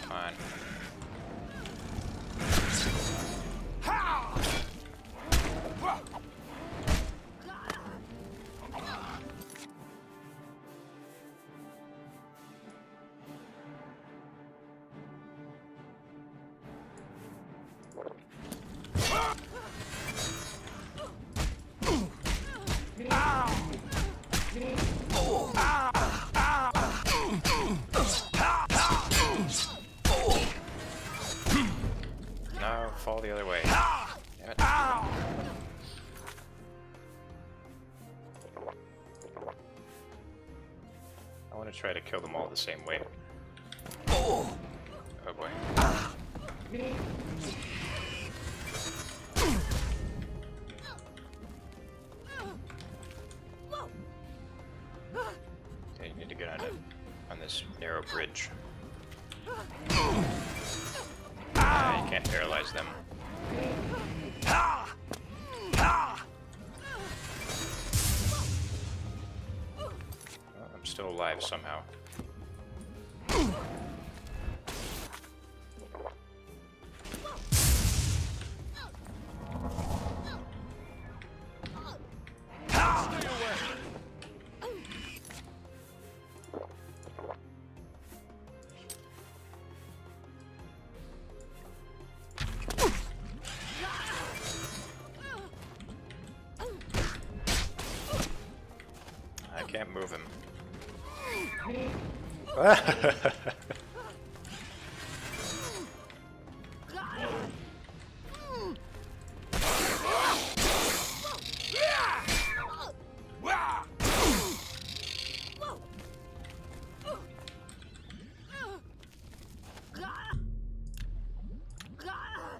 Speaker 2: Come on. No, fall the other way. Damn it. I want to try to kill them all the same way. Oh boy. Okay, you need to get on this narrow bridge. You can't paralyze them. Well, I'm still alive somehow. Can't move him.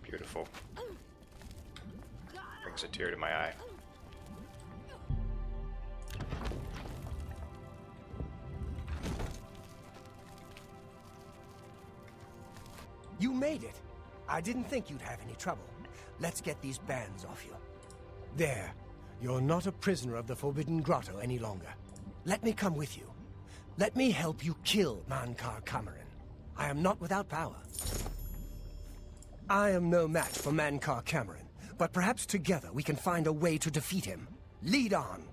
Speaker 2: Beautiful. Brings a tear to my eye.
Speaker 5: You made it. I didn't think you'd have any trouble. Let's get these bands off you. There. You're not a prisoner of the Forbidden Grotto any longer. Let me come with you. Let me help you kill Mankar Cameron. I am not without power. I am no match for Mankar Cameron, but perhaps together we can find a way to defeat him. Lead on.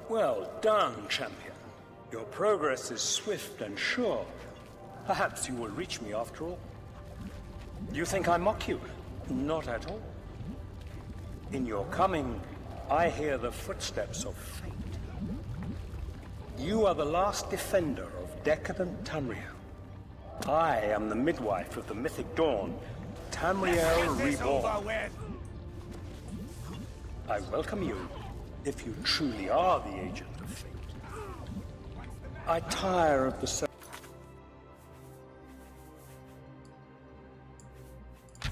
Speaker 13: Well done, champion. Your progress is swift and sure. Perhaps you will reach me after all. You think I mock you? Not at all. In your coming, I hear the footsteps of fate. You are the last defender of decadent Tamriel. I am the midwife of the mythic dawn, Tamriel Reborn. I welcome you, if you truly are the agent of fate. I tire of the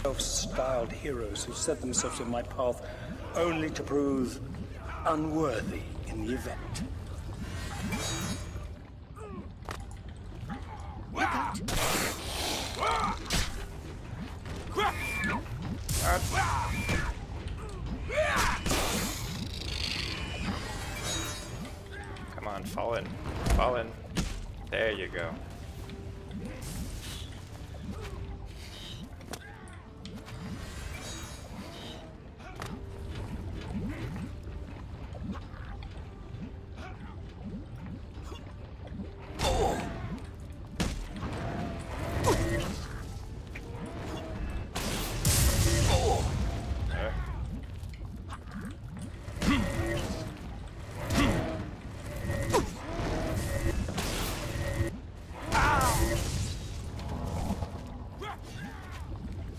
Speaker 13: self-styled heroes who set themselves in my path only to prove unworthy in the event.
Speaker 3: Look out!
Speaker 2: Come on, fall in. Fall in. There you go.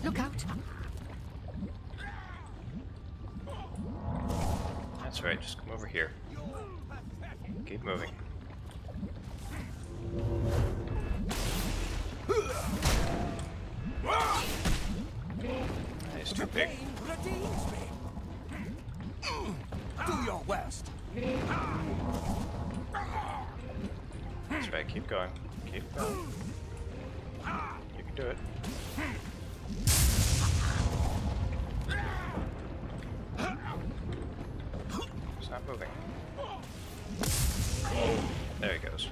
Speaker 3: Look out!
Speaker 2: That's right, just come over here. Keep moving. He's too big.
Speaker 5: Do your worst.
Speaker 2: That's right, keep going. Keep going. You can do it. It's not moving. There he goes.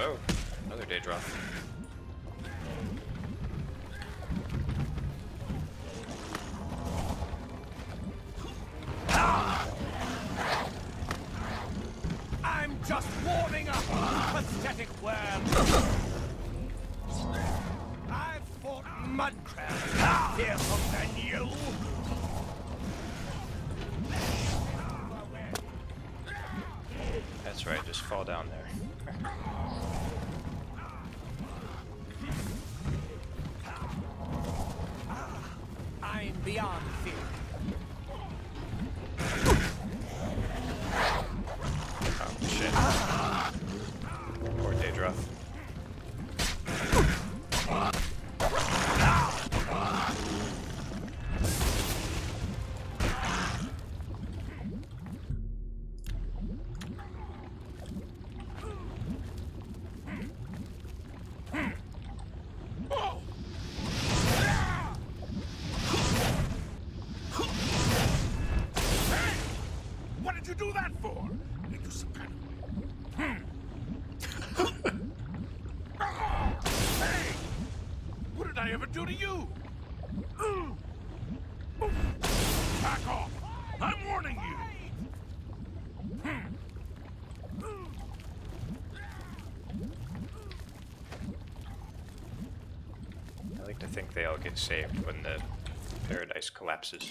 Speaker 2: Oh, another day drop.
Speaker 5: I'm just warming up, pathetic worm. I've fought mud crabs fearsome than you.
Speaker 2: That's right, just fall down there.
Speaker 5: I'm beyond fear.
Speaker 2: Oh, shit. Poor Daedra.
Speaker 14: What did you do that for? Into some kind of... Hey! What did I ever do to you? Back off! I'm warning you!
Speaker 2: I like to think they all get saved when the paradise collapses.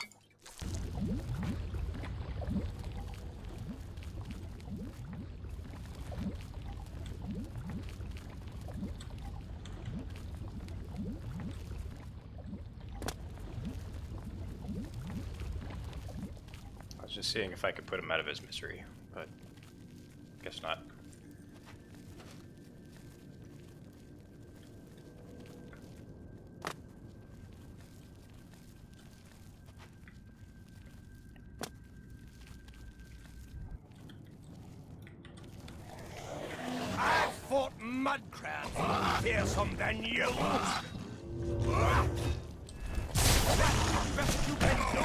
Speaker 2: I was just seeing if I could put him out of his misery, but guess not.
Speaker 5: I've fought mud crabs fearsome than you. That's the best you can do.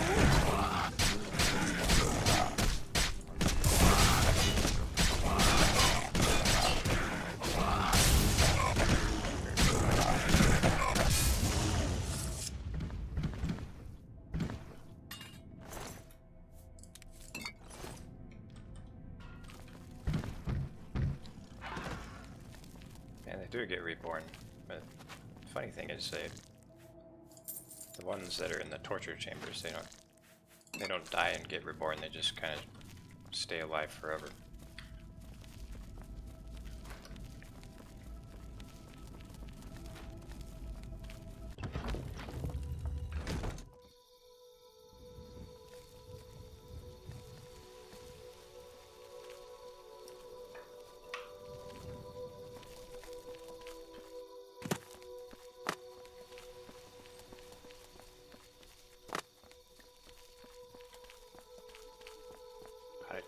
Speaker 2: they do get reborn, but the funny thing is the ones that are in the torture chambers, they don't die and get reborn, they just kind of stay alive forever.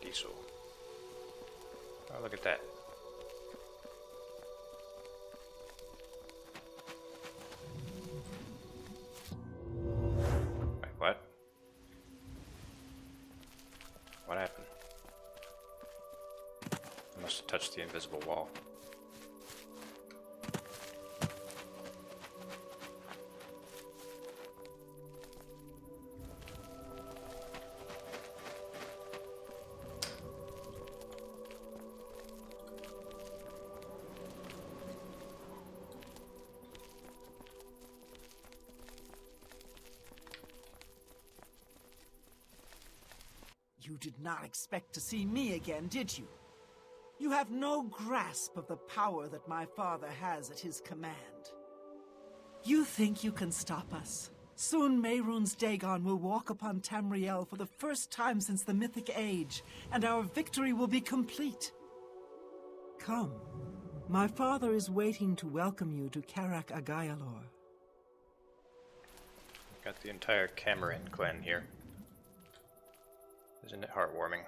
Speaker 2: Diesel. Oh, look at that. Wait, what? What happened? I must have touched the invisible wall.
Speaker 11: You did not expect to see me again, did you? You have no grasp of the power that my father has at his command. You think you can stop us? Soon Mehrunes Dagon will walk upon Tamriel for the first time since the Mythic Age, and our victory will be complete. Come. My father is waiting to welcome you to Karak Agayalor.
Speaker 2: Got the entire Cameron clan here. Isn't it heartwarming?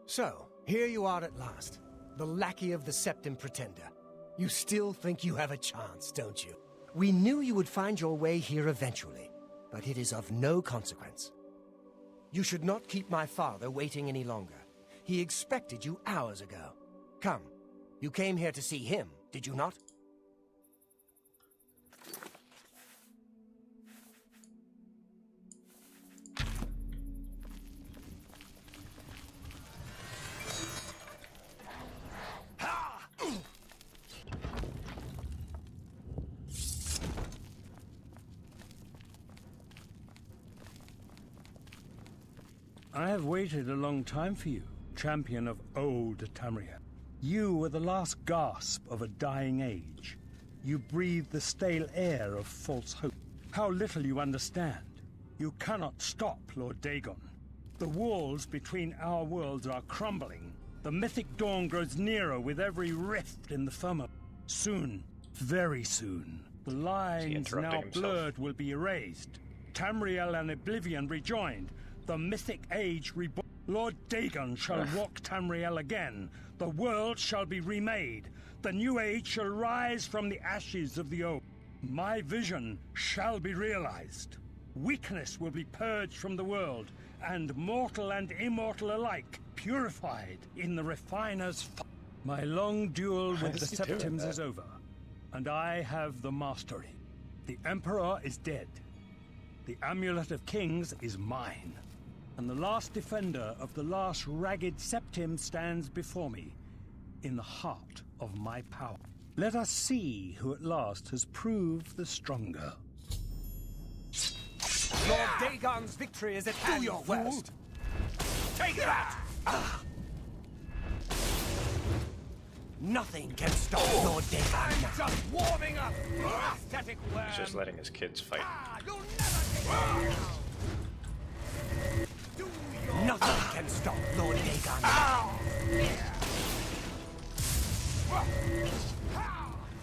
Speaker 5: So, here you are at last. The lackey of the Septim Pretender. You still think you have a chance, don't you? We knew you would find your way here eventually, but it is of no consequence. You should not keep my father waiting any longer. He expected you hours ago. Come, you came here to see him, did you not?
Speaker 15: I have waited a long time for you, champion of old Tamriel. You were the last gasp of a dying age. You breathed the stale air of false hope. How little you understand. You cannot stop Lord Dagon. The walls between our worlds are crumbling. The mythic dawn grows nearer with every rift in the firmament. Soon, very soon, the lines now blurred will be erased. Tamriel and Oblivion rejoined. The mythic age reborn. Lord Dagon shall walk Tamriel again. The world shall be remade. The new age shall rise from the ashes of the old. My vision shall be realized. Weakness will be purged from the world, and mortal and immortal alike purified in the refiner's fire. My long duel with the Septims is over, and I have the mastery. The Emperor is dead. The Amulet of Kings is mine. And the last defender of the last ragged Septim stands before me, in the heart of my power. Let us see who at last has proved the stronger.
Speaker 5: Lord Dagon's victory is at hand. Do your worst. Take that! Nothing can stop Lord Dagon. I'm just warming up. Aesthetic worm.
Speaker 2: He's just letting his kids fight.
Speaker 5: You'll never take Nothing can stop Lord Dagon.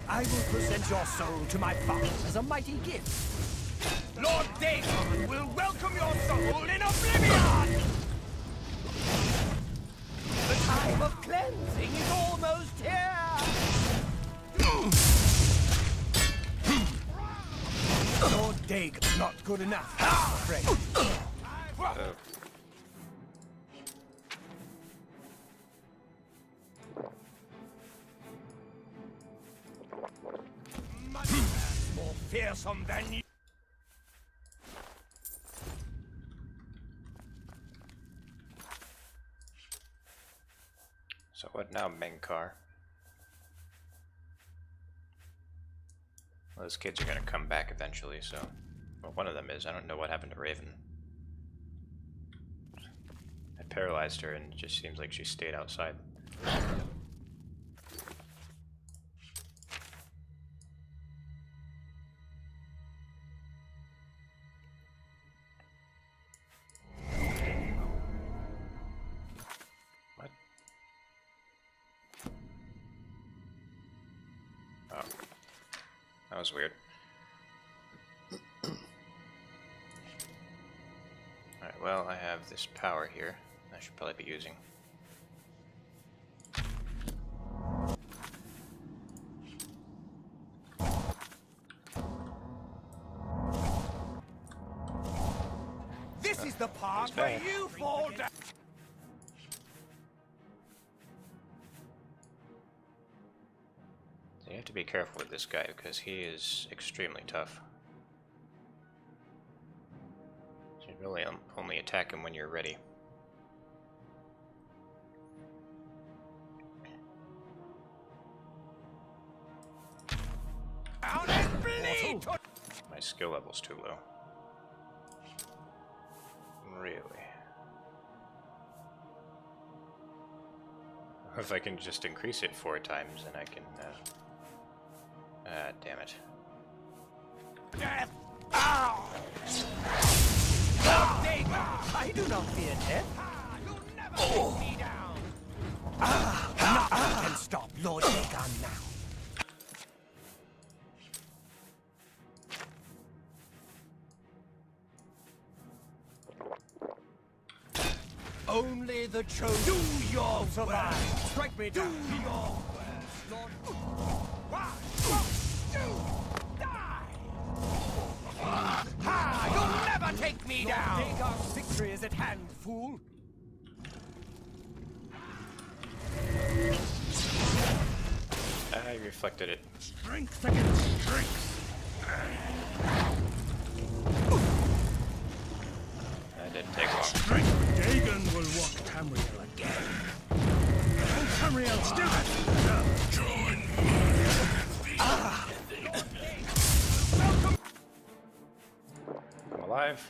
Speaker 5: I will present your soul to my father as a mighty gift. Lord Dagon will welcome your soul in Oblivion! The time of cleansing is almost here! Lord Dagon, not good enough, I'm afraid. More fearsome than you.
Speaker 2: So what now, Menkar? Those kids are gonna come back eventually, so... Well, one of them is. I don't know what happened to Raven. I paralyzed her and it just seems like she stayed outside. What? Oh. That was weird. Alright, well, I have this power here I should probably be using.
Speaker 5: This is the part where you fall down.
Speaker 2: So you have to be careful with this guy because he is extremely tough. So you really only attack him when you're ready. My skill level's too low. Really? If I can just increase it 4 times, then I can, damn it.
Speaker 5: Death! Ow! I do not fear death. You'll never take me down. Nothing can stop Lord Dagon now. Only the chosen do your survive. Strike me down. Do your worst, Lord. Die! Ha! You'll never take me down. Dagon's victory is at hand, fool.
Speaker 2: I reflected it.
Speaker 15: Strength against strength.
Speaker 2: That didn't take long.
Speaker 15: Dagon will walk Tamriel again. Oh, Tamriel still join
Speaker 2: I'm alive.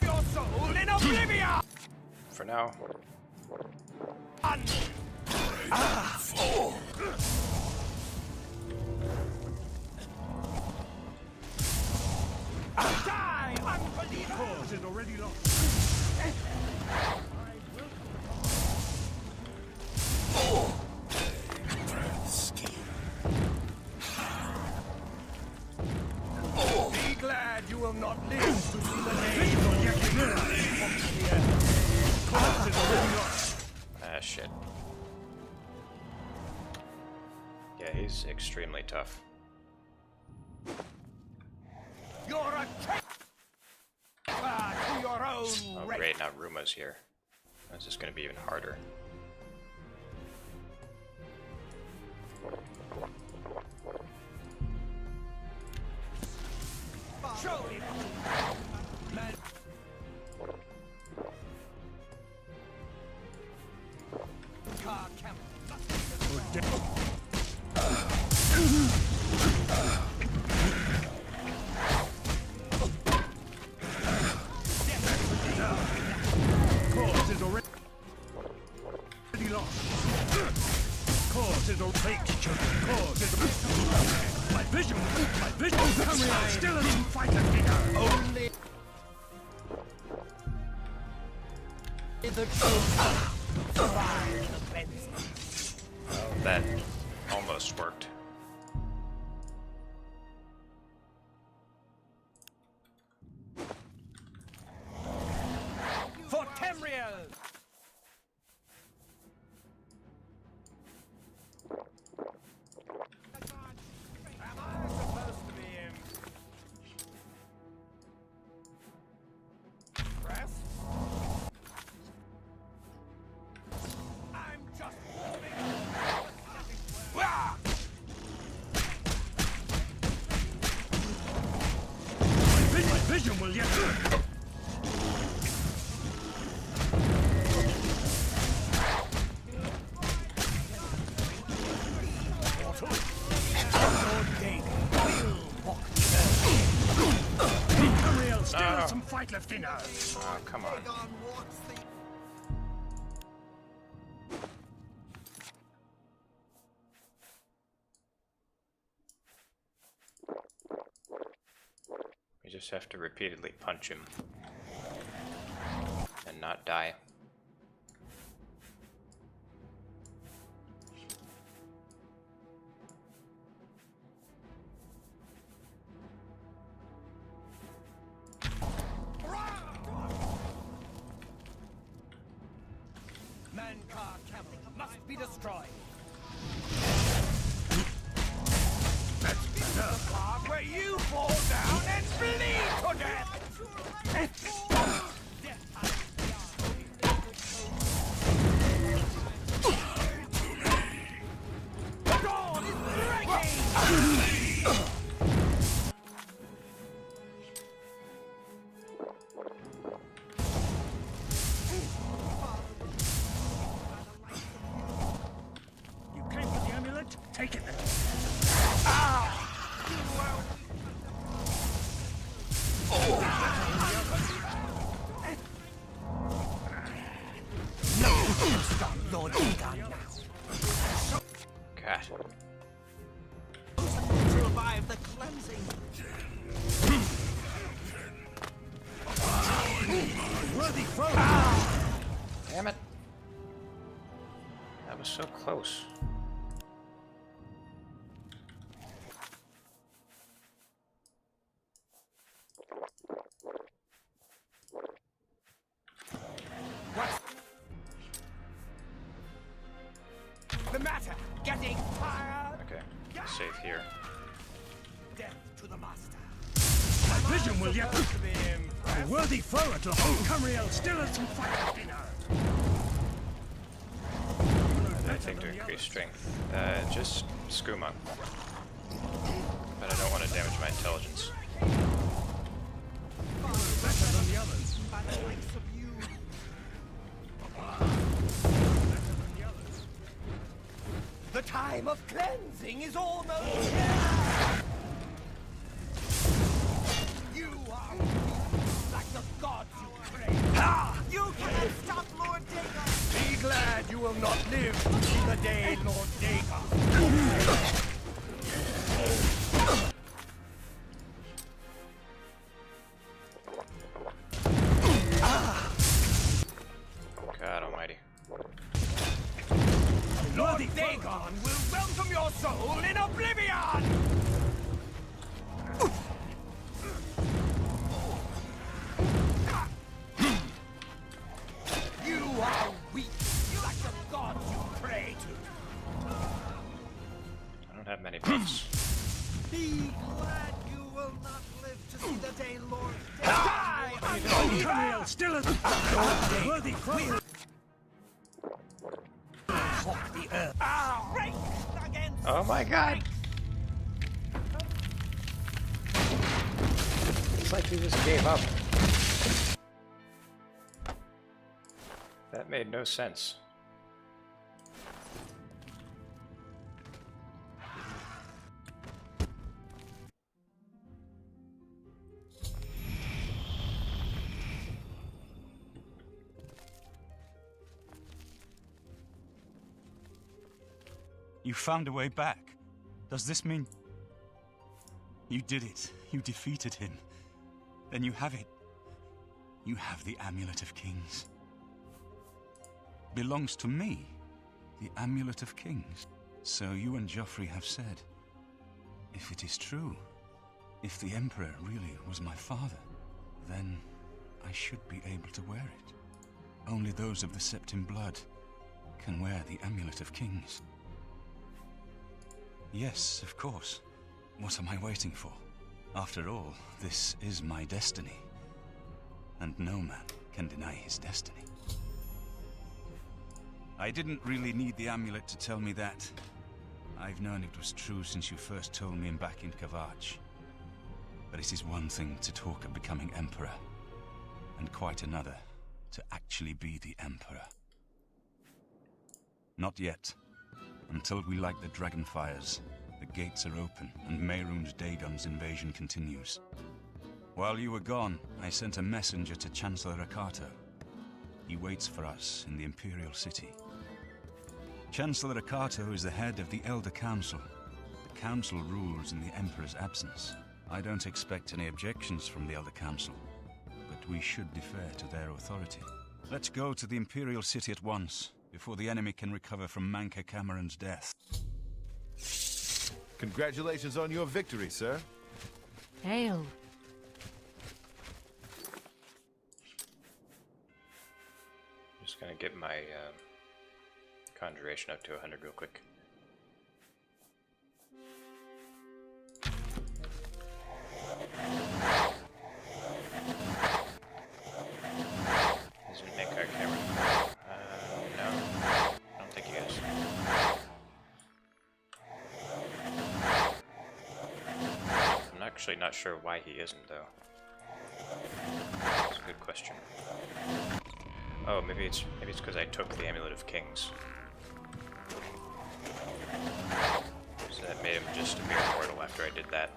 Speaker 5: Your soul in Oblivion!
Speaker 2: For now.
Speaker 5: Die, unbeliever!
Speaker 15: Cause is already lost.
Speaker 5: Be glad you will not live to see the name of
Speaker 15: Cause is already lost.
Speaker 2: Ah, shit. Yeah, he's extremely tough.
Speaker 5: You're a traitor to your own
Speaker 2: Oh,
Speaker 5: race.
Speaker 2: great, now Ruma's here. That's just gonna be even harder.
Speaker 5: Show him. Man. Car camel.
Speaker 15: Cause is already lost. Cause is already faked, children. Cause is my vision. Tamriel still in fight again.
Speaker 5: Only the chosen survive the fence.
Speaker 2: Well, that almost worked.
Speaker 5: For Tamriel! Am I supposed to be impressed? I'm just warming up.
Speaker 15: My vision will yet.
Speaker 5: Lord Dagon fight left in us.
Speaker 2: Oh, come on. We just have to repeatedly punch him and not die.
Speaker 5: Mancar camp must be destroyed. That's better. The part where you fall down and bleed to death. Dawn is breaking.
Speaker 15: Take it then.
Speaker 5: Stop Lord Egon now.
Speaker 2: God.
Speaker 11: To revive the cleansing.
Speaker 5: Worthy foe.
Speaker 2: Damn it. That was so close.
Speaker 5: The matter? Getting tired?
Speaker 2: Okay, safe here.
Speaker 5: Death to the master.
Speaker 15: My vision will yet. A worthy foe at Lahore Cumriel still has some fight left in her.
Speaker 2: I think to increase strength. Just skooma. But I don't want to damage my intelligence.
Speaker 15: Better than the others.
Speaker 11: By the likes of you.
Speaker 5: The time of cleansing is almost here. You are like the gods you crave. Ha!
Speaker 11: You can't stop Lord Dagon.
Speaker 5: Be glad you will not live to see the day, Lord Dagon.
Speaker 2: God almighty.
Speaker 5: Lord Dagon will welcome your soul in Oblivion! You are weak, like the gods you pray to.
Speaker 2: I don't have many buffs.
Speaker 11: Be glad you will not live to see the day, Lord
Speaker 5: Die!
Speaker 15: Cumriel still has worthy foe.
Speaker 5: The earth.
Speaker 2: Oh my god! It's like he just gave up. That made no sense.
Speaker 8: You found a way back. Does this mean... You did it. You defeated him. Then you have it. You have the Amulet of Kings. Belongs to me. The Amulet of Kings. So you and Joffrey have said. If it is true, if the Emperor really was my father, then I should be able to wear it. Only those of the Septim blood can wear the Amulet of Kings. Yes, of course. What am I waiting for? After all, this is my destiny. And no man can deny his destiny. I didn't really need the amulet to tell me that. I've known it was true since you first told me back in Kavach. But it is one thing to talk of becoming Emperor, and quite another to actually be the Emperor. Not yet. Until we light the Dragonfires, the gates are open and Mehrunes Dagon's invasion continues. While you were gone, I sent a messenger to Chancellor Akato. He waits for us in the Imperial City. Chancellor Akato is the head of the Elder Council. The Council rules in the Emperor's absence. I don't expect any objections from the Elder Council, but we should defer to their authority. Let's go to the Imperial City at once, before the enemy can recover from Manka Cameron's death.
Speaker 7: Congratulations on your victory, sir.
Speaker 3: Hail.
Speaker 2: Just gonna get my conjuration up to 100 real quick. Doesn't make our camera. No. I don't think he is. I'm actually not sure why he isn't, though. That's a good question. Oh, maybe it's because I took the Amulet of Kings. So that made him just a mere mortal after I did that.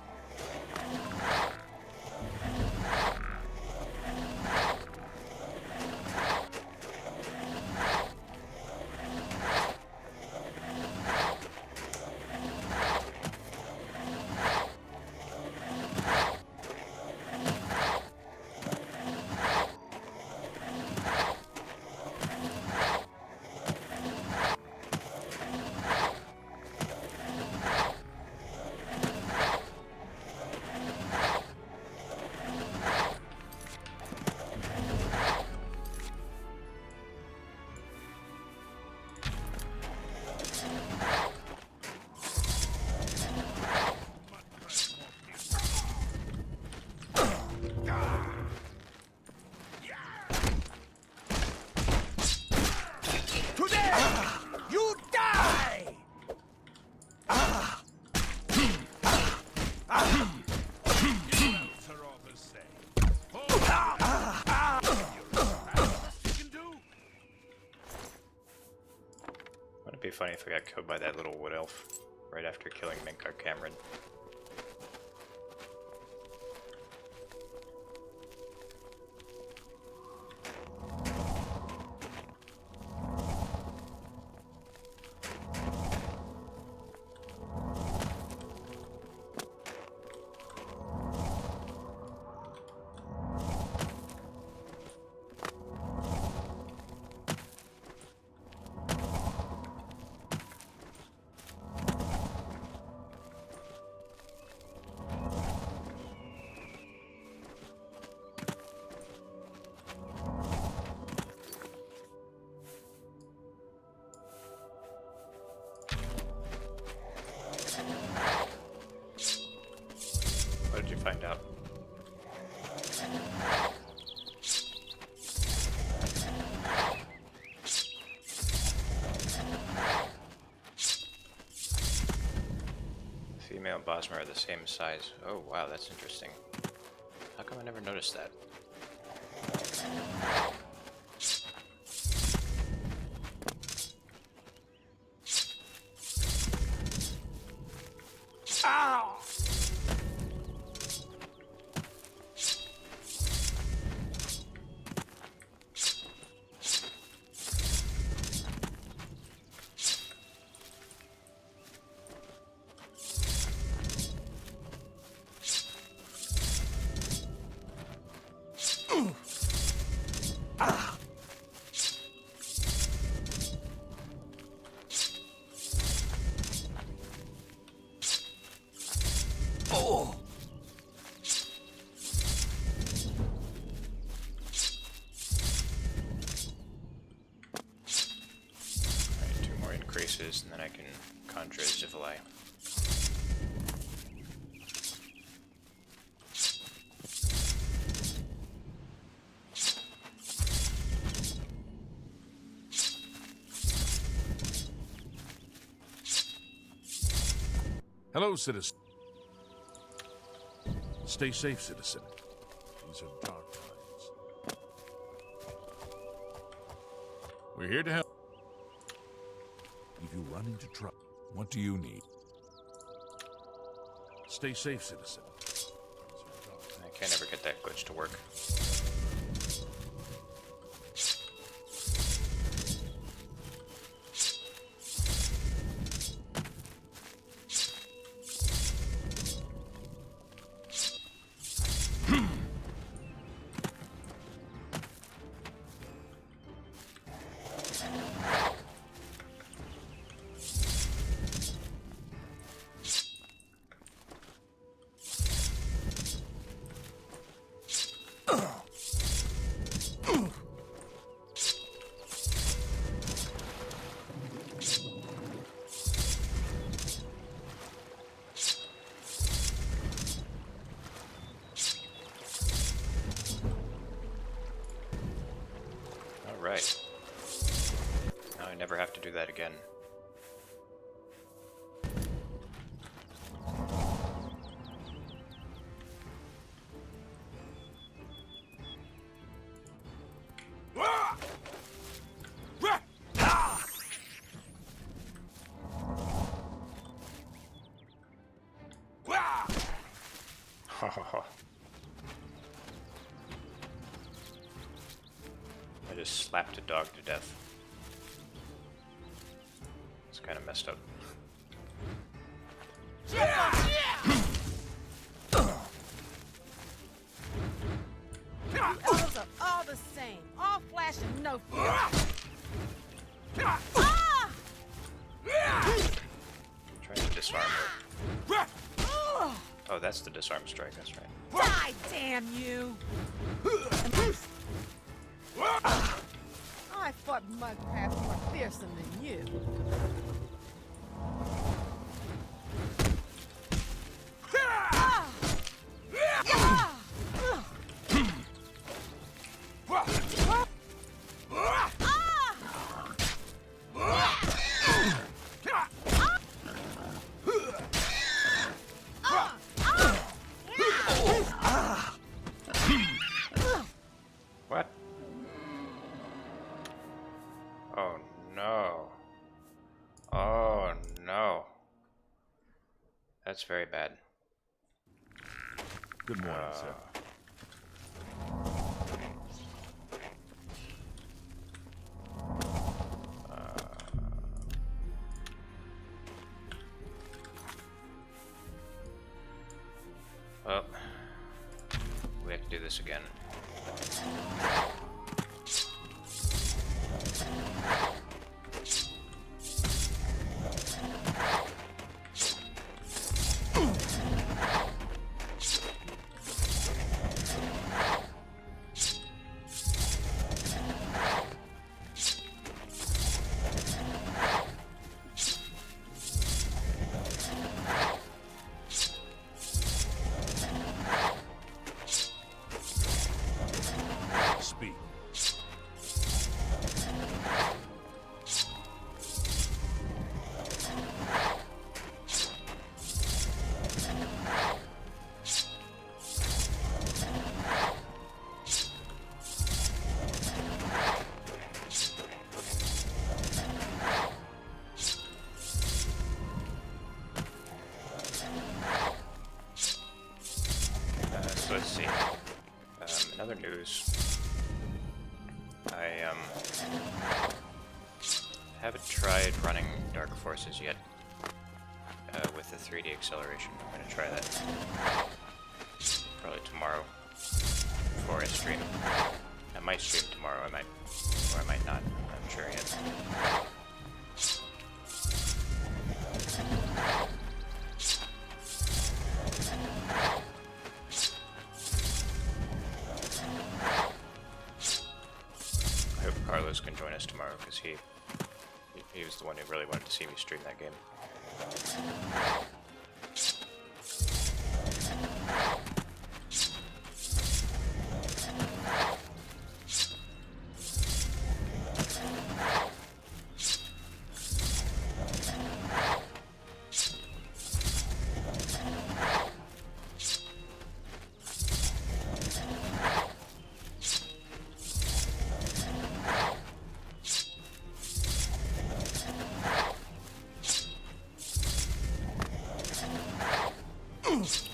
Speaker 2: It'd be funny if I got killed by that little wood elf right after killing Menkar Cameron. What did you find out? Female and Bosmer are the same size. Oh wow, that's interesting. How come I never noticed that?
Speaker 11: Ow!
Speaker 5: Oh!
Speaker 2: Alright, 2 more increases, and then I can conjure Zivali.
Speaker 6: Hello, citizen. Stay safe, citizen. These are dark times. We're here to help. If you run into trouble, what do you need? Stay safe, citizen.
Speaker 2: I can't ever get that glitch to work. Right. Now I never have to do that again. I just slapped a dog to death. It's kind of messed up.
Speaker 16: You elves are all the same. All flash and no fear.
Speaker 2: Trying to disarm her. Oh, that's the disarm strike, that's right.
Speaker 16: Die, damn you! I fought Mudcraft more fearsome than you.
Speaker 2: What? Oh no. Oh no. That's very bad.
Speaker 7: Good morning, sir.
Speaker 2: Well, we have to do this again.
Speaker 6: Speak.
Speaker 2: So let's see. In other news, I haven't tried running Dark Forces yet with the 3D acceleration. I'm going to try that probably tomorrow before I stream. I might stream tomorrow, I might, or I might not. I'm not sure yet. I hope Carlos can join us tomorrow because he was the one who really wanted to see me stream that game.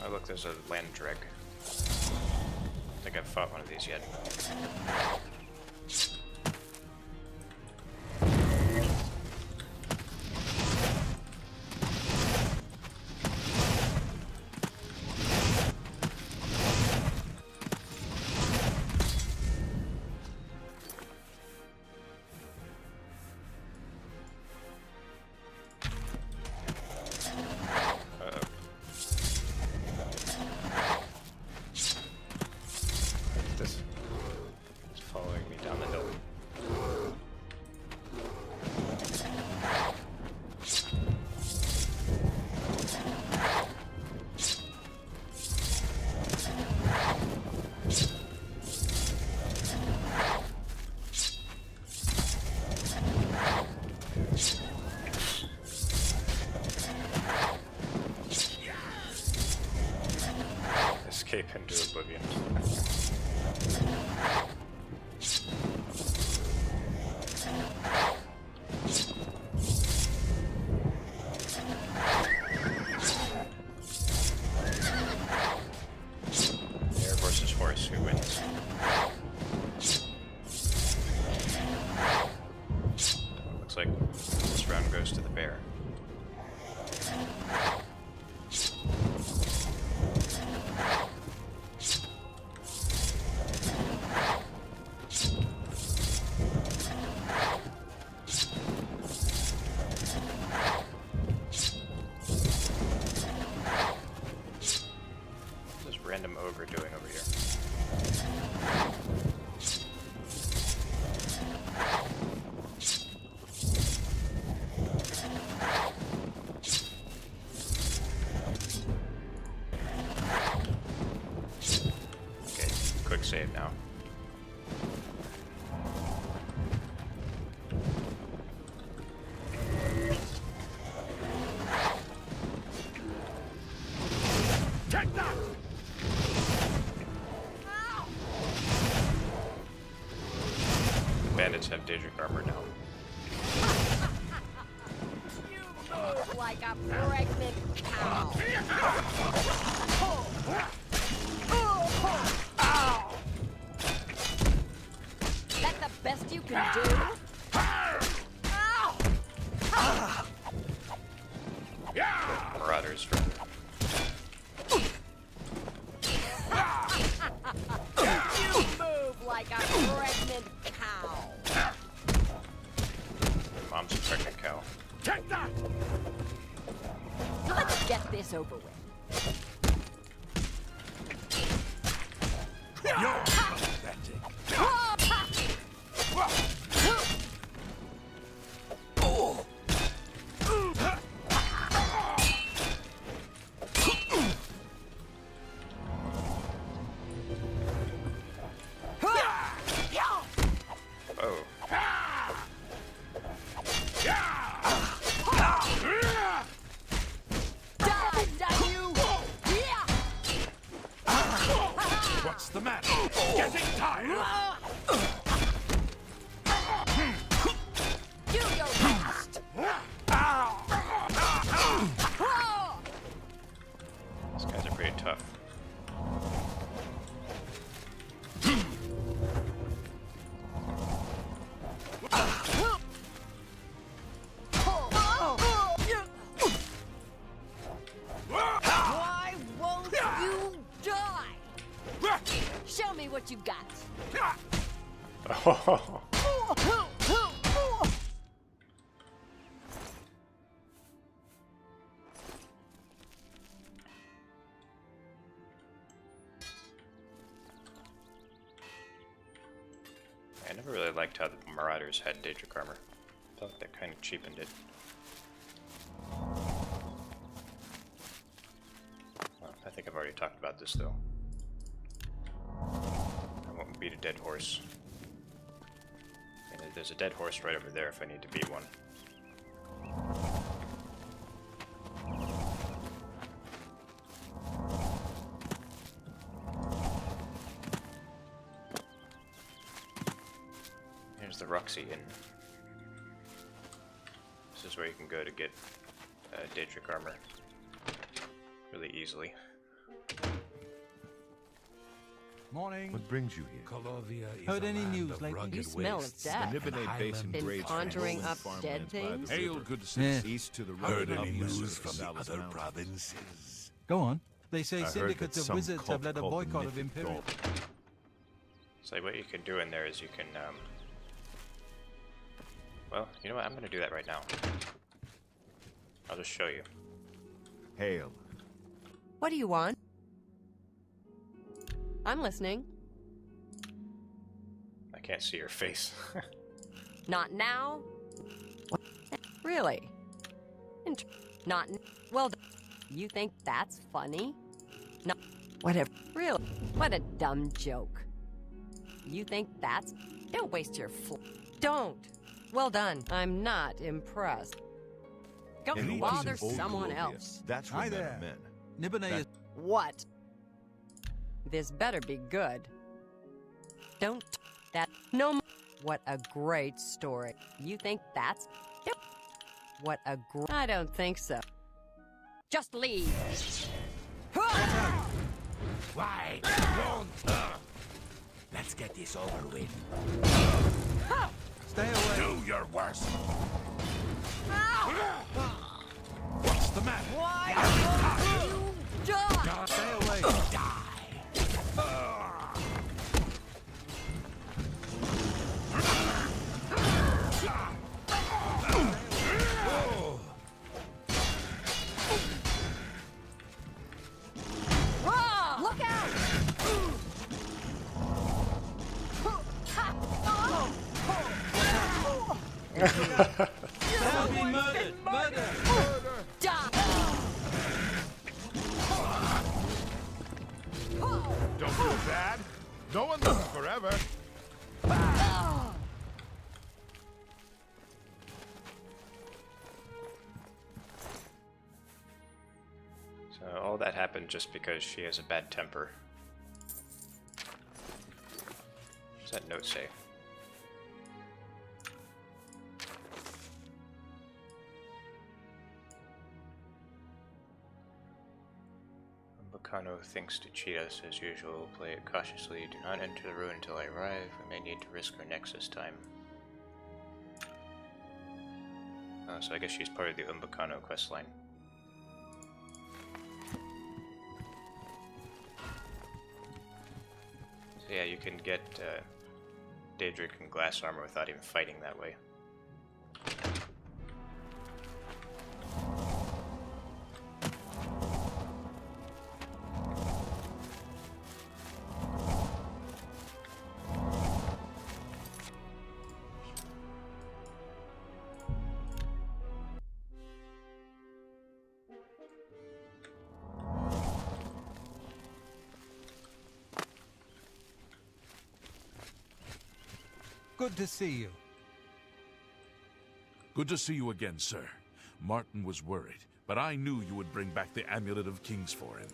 Speaker 2: Oh look, there's a land dreg. think I've fought one of these yet. Escape into Oblivion. Bear versus horse, who wins? Looks like this round goes to the bear. Random ogre doing over here? Okay, quick save now.
Speaker 14: Take that!
Speaker 2: Bandits have Daedric armor now.
Speaker 16: You move like a pregnant cow. That the best you can do?
Speaker 2: Marauders from
Speaker 16: You move like a pregnant cow.
Speaker 2: Mom's a pregnant cow.
Speaker 14: Take that!
Speaker 16: Let's get this over with.
Speaker 14: You're pathetic. What's the matter? Getting tired?
Speaker 16: Do your best.
Speaker 2: These guys are pretty tough.
Speaker 16: Why won't you die? Show me what you got.
Speaker 2: Oh. I never really liked how the Marauders had Daedric armor. I felt like that kind of cheapened it. Well, I think I've already talked about this though. I won't beat a dead horse. And there's a dead horse right over there if I need to beat one. Here's the Roxy Inn. This is where you can go to get Daedric armor really easily.
Speaker 9: Morning.
Speaker 6: What brings you here? Colovia is
Speaker 9: Heard
Speaker 6: a
Speaker 9: any
Speaker 6: land
Speaker 9: news
Speaker 6: of
Speaker 9: lately?
Speaker 6: rugged
Speaker 16: You smell of
Speaker 6: wastes.
Speaker 16: death.
Speaker 7: The Nibonate Basin
Speaker 16: Been
Speaker 7: grades
Speaker 16: conjuring
Speaker 7: from
Speaker 16: up
Speaker 7: rolling
Speaker 16: dead
Speaker 7: farmlands by the
Speaker 16: things?
Speaker 6: Hail,
Speaker 7: river,
Speaker 6: good citizens.
Speaker 7: east to the
Speaker 6: Heard
Speaker 7: road
Speaker 6: any
Speaker 7: up
Speaker 6: news
Speaker 7: west
Speaker 6: from
Speaker 7: of
Speaker 6: the
Speaker 7: Dallas
Speaker 6: other
Speaker 7: Mountains.
Speaker 6: provinces?
Speaker 9: Go on. They say
Speaker 7: I heard
Speaker 9: syndicates
Speaker 7: that
Speaker 9: of
Speaker 7: some
Speaker 9: wizards
Speaker 7: cult
Speaker 9: have led a
Speaker 7: called the
Speaker 9: boycott of
Speaker 7: Mythic
Speaker 9: Imperial.
Speaker 7: Gold.
Speaker 2: So what you can do in there is you can, well, you know what? I'm gonna do that right now. I'll just show you.
Speaker 7: Hail.
Speaker 16: What do you want? I'm listening.
Speaker 2: I can't see your face.
Speaker 16: Not now? Really? Not well. You think that's funny? No. Whatever. Really? What a dumb joke. You think that's? Don't waste your Don't. Well done. I'm not impressed. Go bother someone else.
Speaker 7: That's
Speaker 9: Hi
Speaker 7: what men
Speaker 9: there.
Speaker 7: are men.
Speaker 9: Nibonate is...
Speaker 16: What? This better be good. Don't that no. What a great story. You think that's? What a great. I don't think so. Just leave.
Speaker 14: Why? Let's get this over with.
Speaker 9: Stay away.
Speaker 14: Do your worst. What's the matter?
Speaker 16: Why don't you die?
Speaker 9: Stay away.
Speaker 16: Look out!
Speaker 9: They'll be murdered. Murder.
Speaker 7: Don't feel bad. No one lives forever.
Speaker 2: So all that happened just because she has a bad temper. What's that note say? Umbacano thinks to cheat us as usual. Play it cautiously. Do not enter the ruin until I arrive. We may need to risk our necks this time. So I guess she's part of the Umbacano questline. So yeah, you can get Daedric and glass armor without even fighting that way.
Speaker 9: Good to see you.
Speaker 6: Good to see you again, sir. Martin was worried, but I knew you would bring back the Amulet of Kings for him.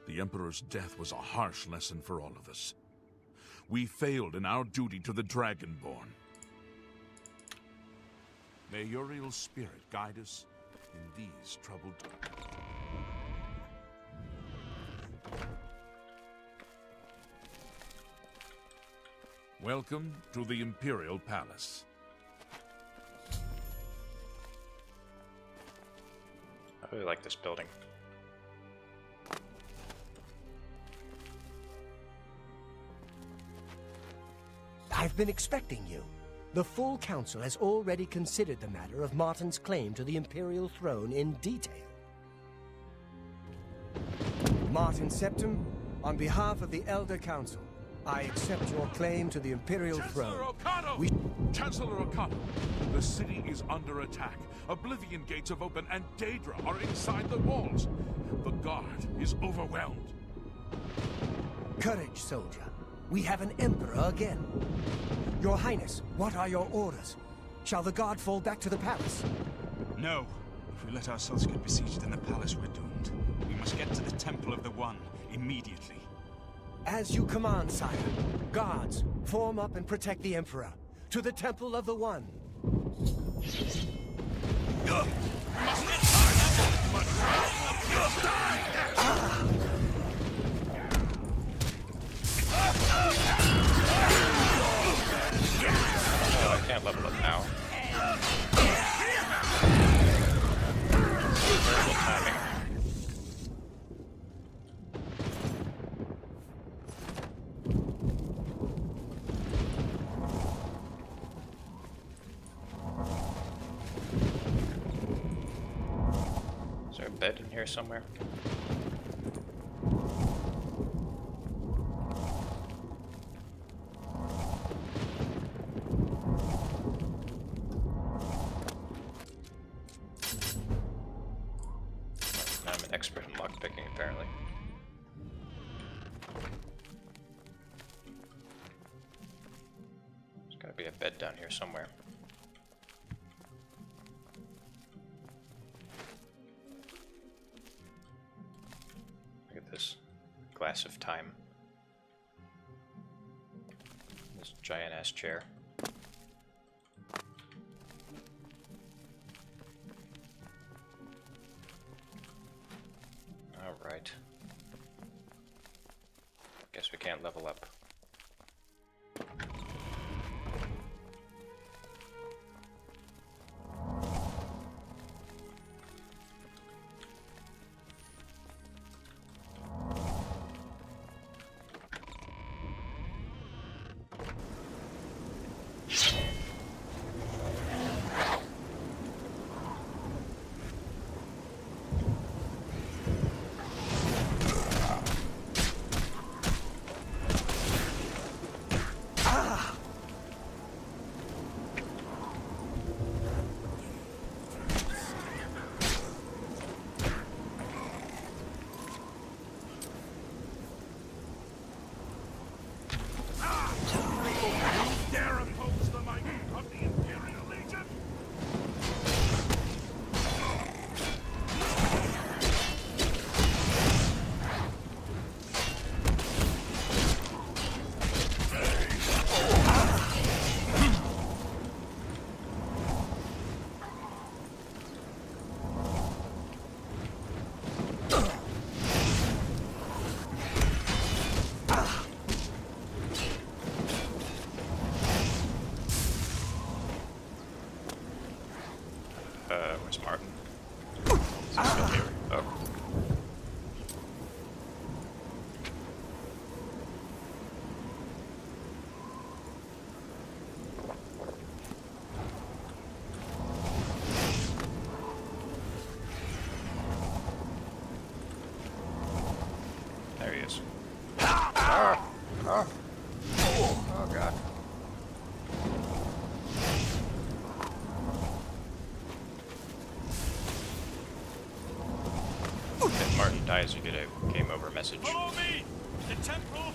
Speaker 6: The Emperor's death was a harsh lesson for all of us. We failed in our duty to the Dragonborn. May Uriel's spirit guide us in these troubled times. Welcome to the Imperial Palace.
Speaker 2: I really like this building.
Speaker 5: I've been expecting you. The full council has already considered the matter of Martin's claim to the Imperial throne in detail. Martin Septim, on behalf of the Elder Council, I accept your claim to the Imperial throne.
Speaker 6: Chancellor Okano, the city is under attack. Oblivion gates have opened and Daedra are inside the walls. The guard is overwhelmed.
Speaker 5: Courage, soldier. We have an emperor again. Your Highness, what are your orders? Shall the guard fall back to the palace?
Speaker 17: No. If we let ourselves get besieged in the palace, we're doomed. We must get to the Temple of the One immediately.
Speaker 5: As you command, sire. Guards, form up and protect the Emperor. To the Temple of the One.
Speaker 2: bed in here somewhere? I'm an expert in lockpicking, apparently. There's gotta be a bed down here somewhere. Look at this glass of time. This giant ass chair. Alright. Guess we can't level up.
Speaker 14: Dare oppose the might of the Imperial Legion?
Speaker 2: Where's Martin? Is he still here? Oh. There he is. Oh god. If Martin dies, you get a game over message.
Speaker 10: Follow me! The temple!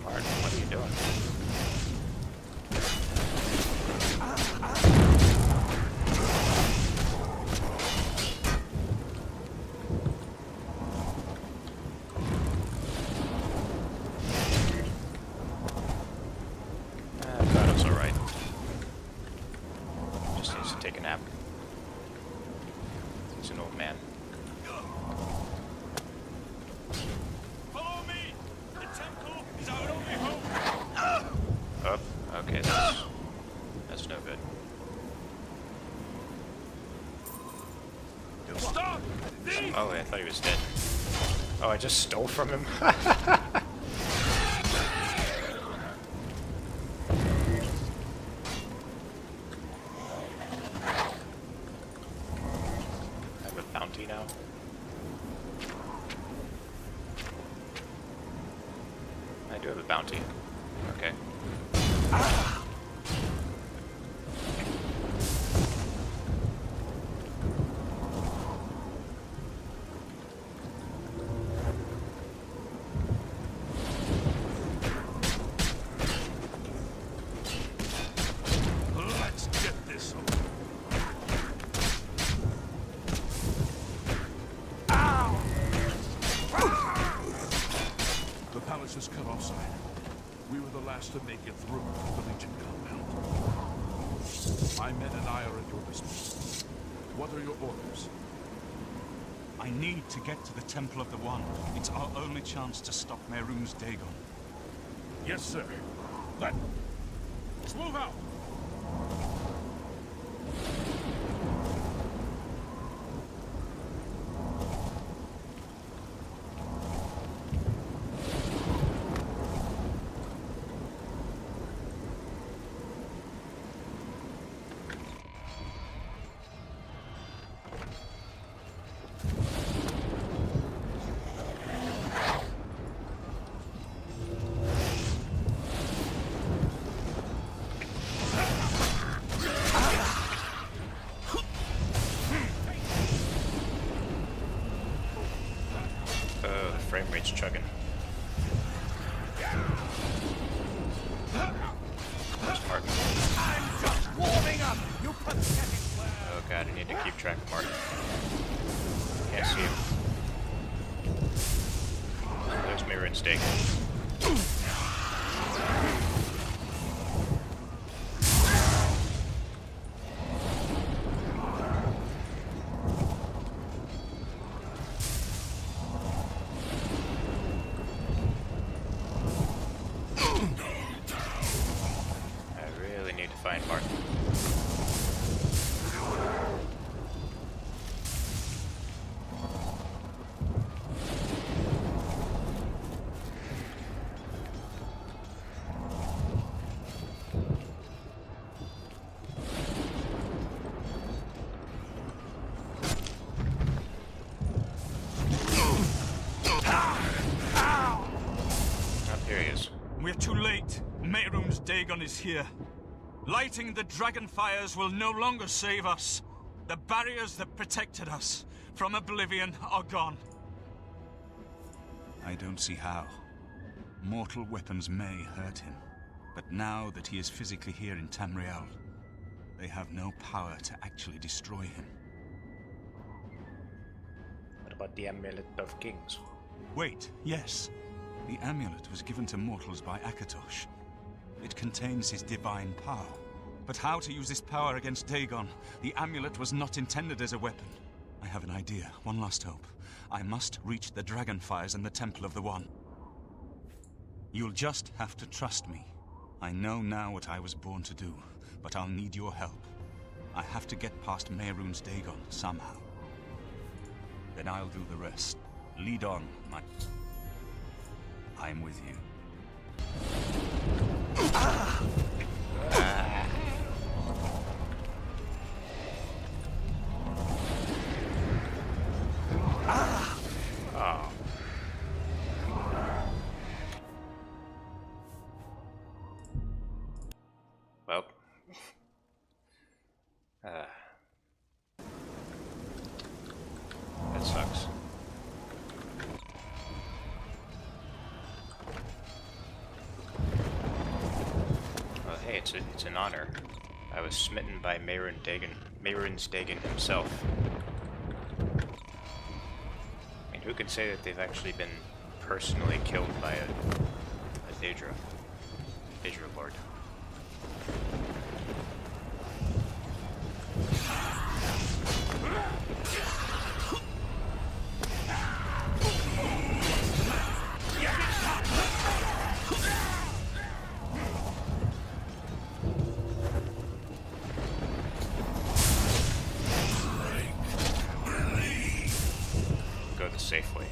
Speaker 2: Martin, what are you doing? Gado's alright. Just needs to take a nap. He's an old man.
Speaker 10: Follow me! The temple is our only hope!
Speaker 2: Oh, okay, that's no good.
Speaker 10: Stop!
Speaker 2: Oh, I thought he was dead. Oh, I just stole from him. I have a bounty now. I do have a bounty. Okay.
Speaker 14: Let's get this over. The palace is cut offside.
Speaker 6: We were the last to make it through the Legion compound. My men and I are at your disposal. What are your orders?
Speaker 17: I need to get to the Temple of the One. It's our only chance to stop Mehrunes Dagon.
Speaker 6: Yes, sir. Let's move out!
Speaker 2: Frame rate's chugging. Where's Martin?
Speaker 5: I'm just warming up, you pathetic.
Speaker 2: Oh god, I need to keep track of Martin. Can't see him. There's Mehrunes Dagon. Find Martin. Here he is.
Speaker 10: We're too late. Mehrunes Dagon is here. Lighting the dragon fires will no longer save us. The barriers that protected us from Oblivion are gone.
Speaker 17: I don't see how. Mortal weapons may hurt him, but now that he is physically here in Tamriel, they have no power to actually destroy him.
Speaker 2: What about the Amulet of Kings?
Speaker 17: Wait, yes. The amulet was given to mortals by Akatosh. It contains his divine power. But how to use this power against Dagon? The amulet was not intended as a weapon. I have an idea. One last hope. I must reach the Dragonfires and the Temple of the One. You'll just have to trust me. I know now what I was born to do, but I'll need your help. I have to get past Mehrunes Dagon somehow. Then I'll do the rest. Lead on, my... I'm with you.
Speaker 2: Oh. Well. That sucks. Well, hey, it's an honor. I was smitten by Mehrunes Dagon himself. And who could say that they've actually been personally killed by a Daedra Lord? Go the safe way.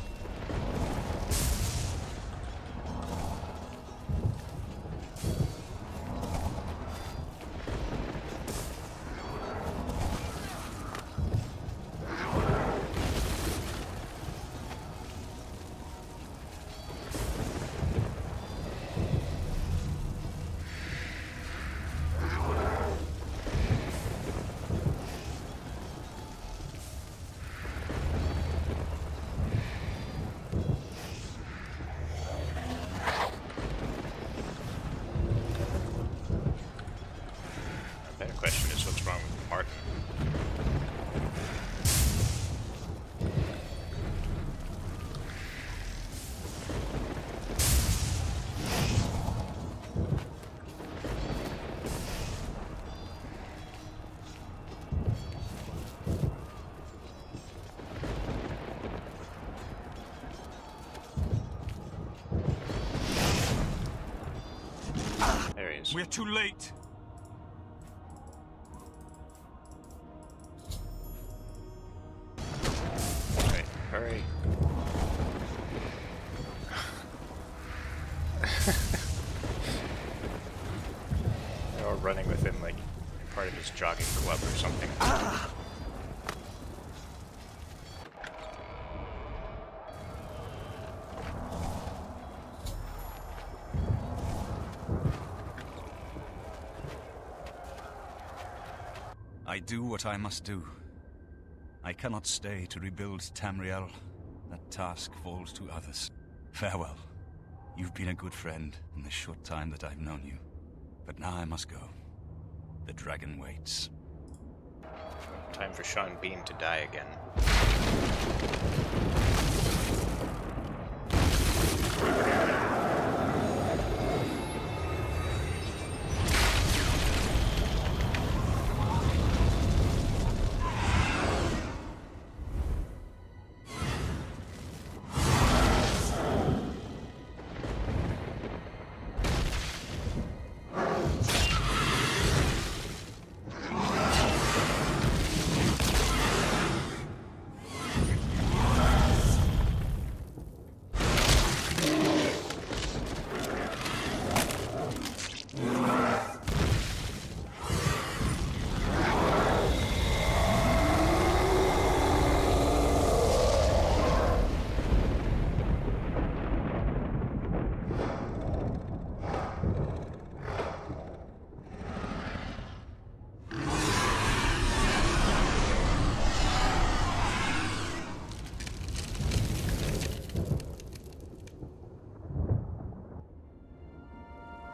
Speaker 2: ways.
Speaker 10: We're too late.
Speaker 2: Right, hurry. They're all running with him like part of his jogging club or something.
Speaker 17: I do what I must do. I cannot stay to rebuild Tamriel. That task falls to others. Farewell. You've been a good friend in the short time that I've known you. But now I must go. The dragon waits.
Speaker 2: Time for Sean Bean to die again.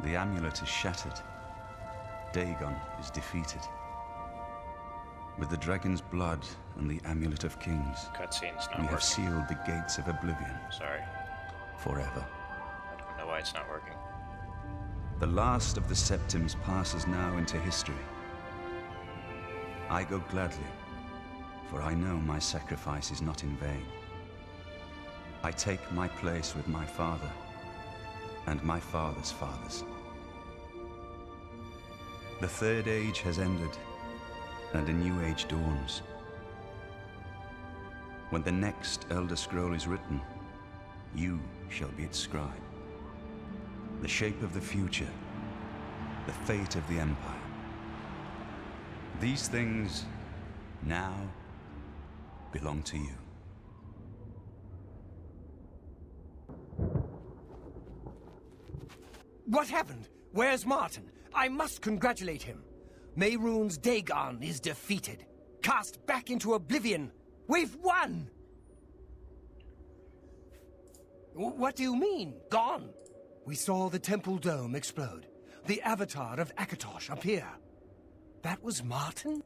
Speaker 17: The amulet is shattered. Dagon is defeated. With the dragon's blood and the amulet of kings,
Speaker 2: Cutscene's not
Speaker 17: we
Speaker 2: working.
Speaker 17: have sealed the gates of Oblivion.
Speaker 2: Sorry.
Speaker 17: Forever.
Speaker 2: I don't know why it's not working.
Speaker 17: The last of the Septims passes now into history. I go gladly, for I know my sacrifice is not in vain. I take my place with my father and my father's fathers. The Third Age has ended, and a new age dawns. When the next Elder Scroll is written, you shall be its scribe. The shape of the future, the fate of the Empire. These things now belong to you.
Speaker 5: What happened? Where's Martin? I must congratulate him. Mehrunes Dagon is defeated. Cast back into Oblivion. We've won! What do you mean, gone? We saw the temple dome explode. The avatar of Akatosh appear. That was Martin?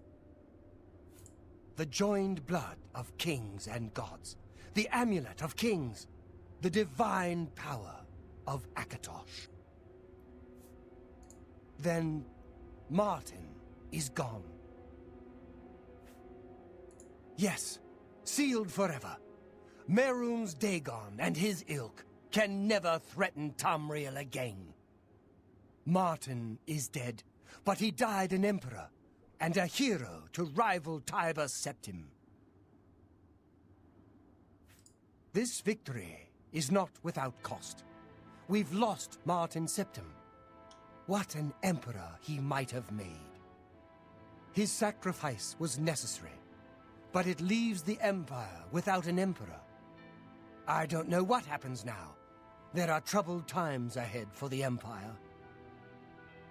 Speaker 5: The joined blood of kings and gods. The amulet of kings. The divine power of Akatosh. Then Martin is gone. Yes, sealed forever. Mehrunes Dagon and his ilk can never threaten Tamriel again. Martin is dead, but he died an emperor and a hero to rival Tiber Septim. This victory is not without cost. We've lost Martin Septim. What an emperor he might have made. His sacrifice was necessary, but it leaves the Empire without an emperor. I don't know what happens now. There are troubled times ahead for the Empire.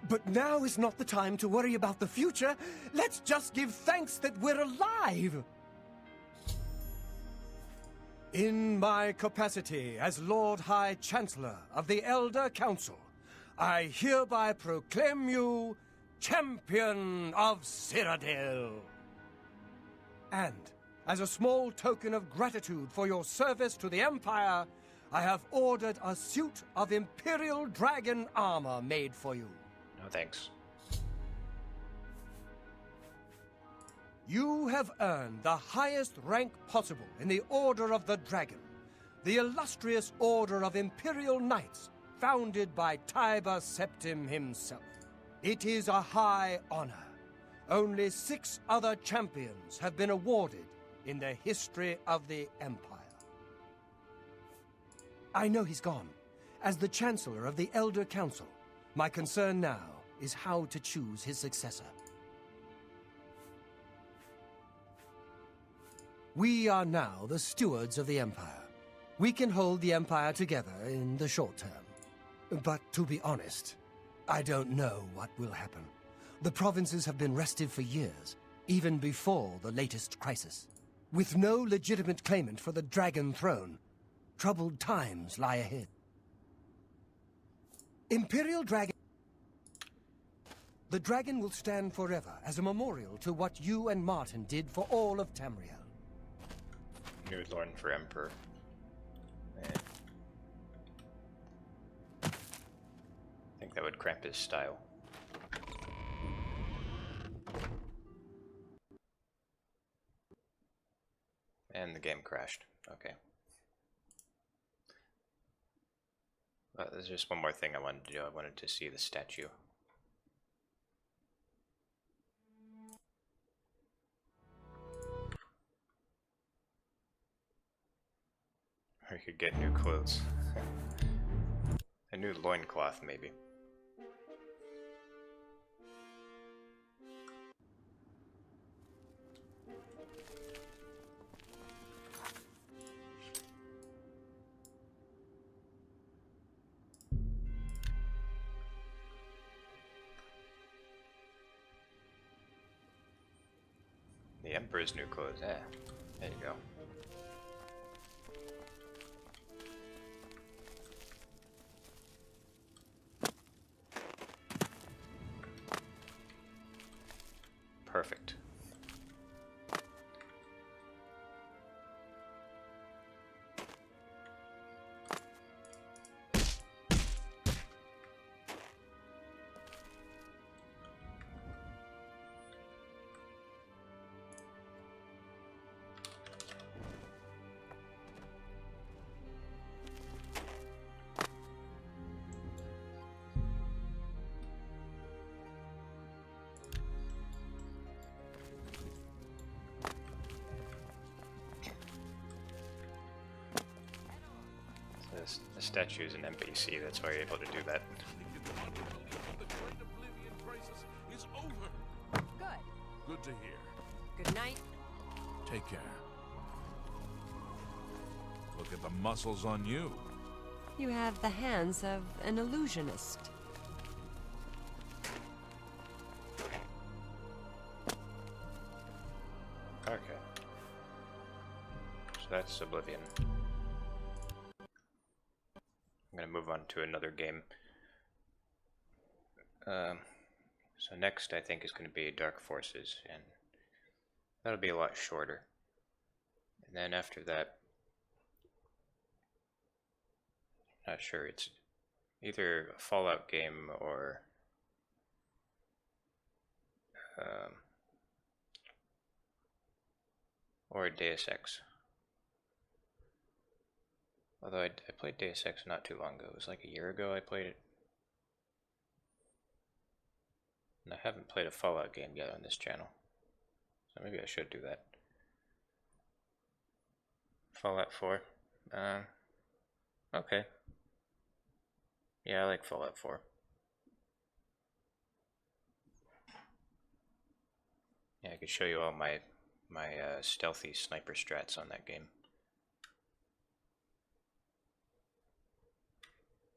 Speaker 5: But now is not the time to worry about the future. Let's just give thanks that we're alive! In my capacity as Lord High Chancellor of the Elder Council, I hereby proclaim you Champion of Cyrodiil. And, as a small token of gratitude for your service to the Empire, I have ordered a suit of Imperial Dragon armor made for you.
Speaker 2: No thanks.
Speaker 5: You have earned the highest rank possible in the Order of the Dragon, the illustrious Order of Imperial Knights, founded by Tiber Septim himself. It is a high honor. Only 6 other champions have been awarded in the history of the Empire. I know he's gone. As the Chancellor of the Elder Council, my concern now is how to choose his successor. We are now the stewards of the Empire. We can hold the Empire together in the short term. But to be honest, I don't know what will happen. The provinces have been restive for years, even before the latest crisis. With no legitimate claimant for the Dragon Throne, troubled times lie ahead. Imperial Dragon... The dragon will stand forever as a memorial to what you and Martin did for all of Tamriel.
Speaker 2: New Lord for Emperor. I think that would cramp his style. And the game crashed. Okay. There's just one more thing I wanted to do. I wanted to see the statue. Or you could get new clothes. A new loincloth, maybe. The Emperor's new clothes, there you go. Perfect. The statue is an NPC, that's why you're able to do that.
Speaker 16: Good.
Speaker 6: Good to hear.
Speaker 16: Good night.
Speaker 6: Take care. Look at the muscles on you.
Speaker 16: You have the hands of an illusionist.
Speaker 2: Okay. So that's Oblivion. I'm gonna move on to another game. So next I think is gonna be Dark Forces, and that'll be a lot shorter. And then after that, not sure, it's either a Fallout game or a Deus Ex. Although I played Deus Ex not too long ago. It was like a year ago I played it. And I haven't played a Fallout game yet on this channel. So maybe I should do that. Fallout 4. Okay. Yeah, I like Fallout 4. Yeah, I could show you all my stealthy sniper strats on that game.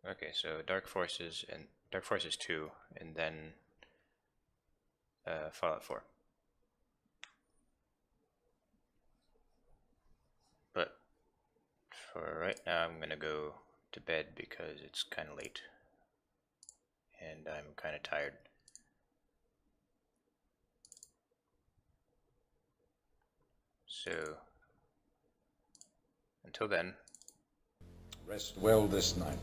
Speaker 2: Okay, so Dark Forces and Dark Forces 2, and then Fallout 4. But for right now, I'm gonna go to bed because it's kind of late, and I'm kind of tired. So until then,
Speaker 13: rest well this night.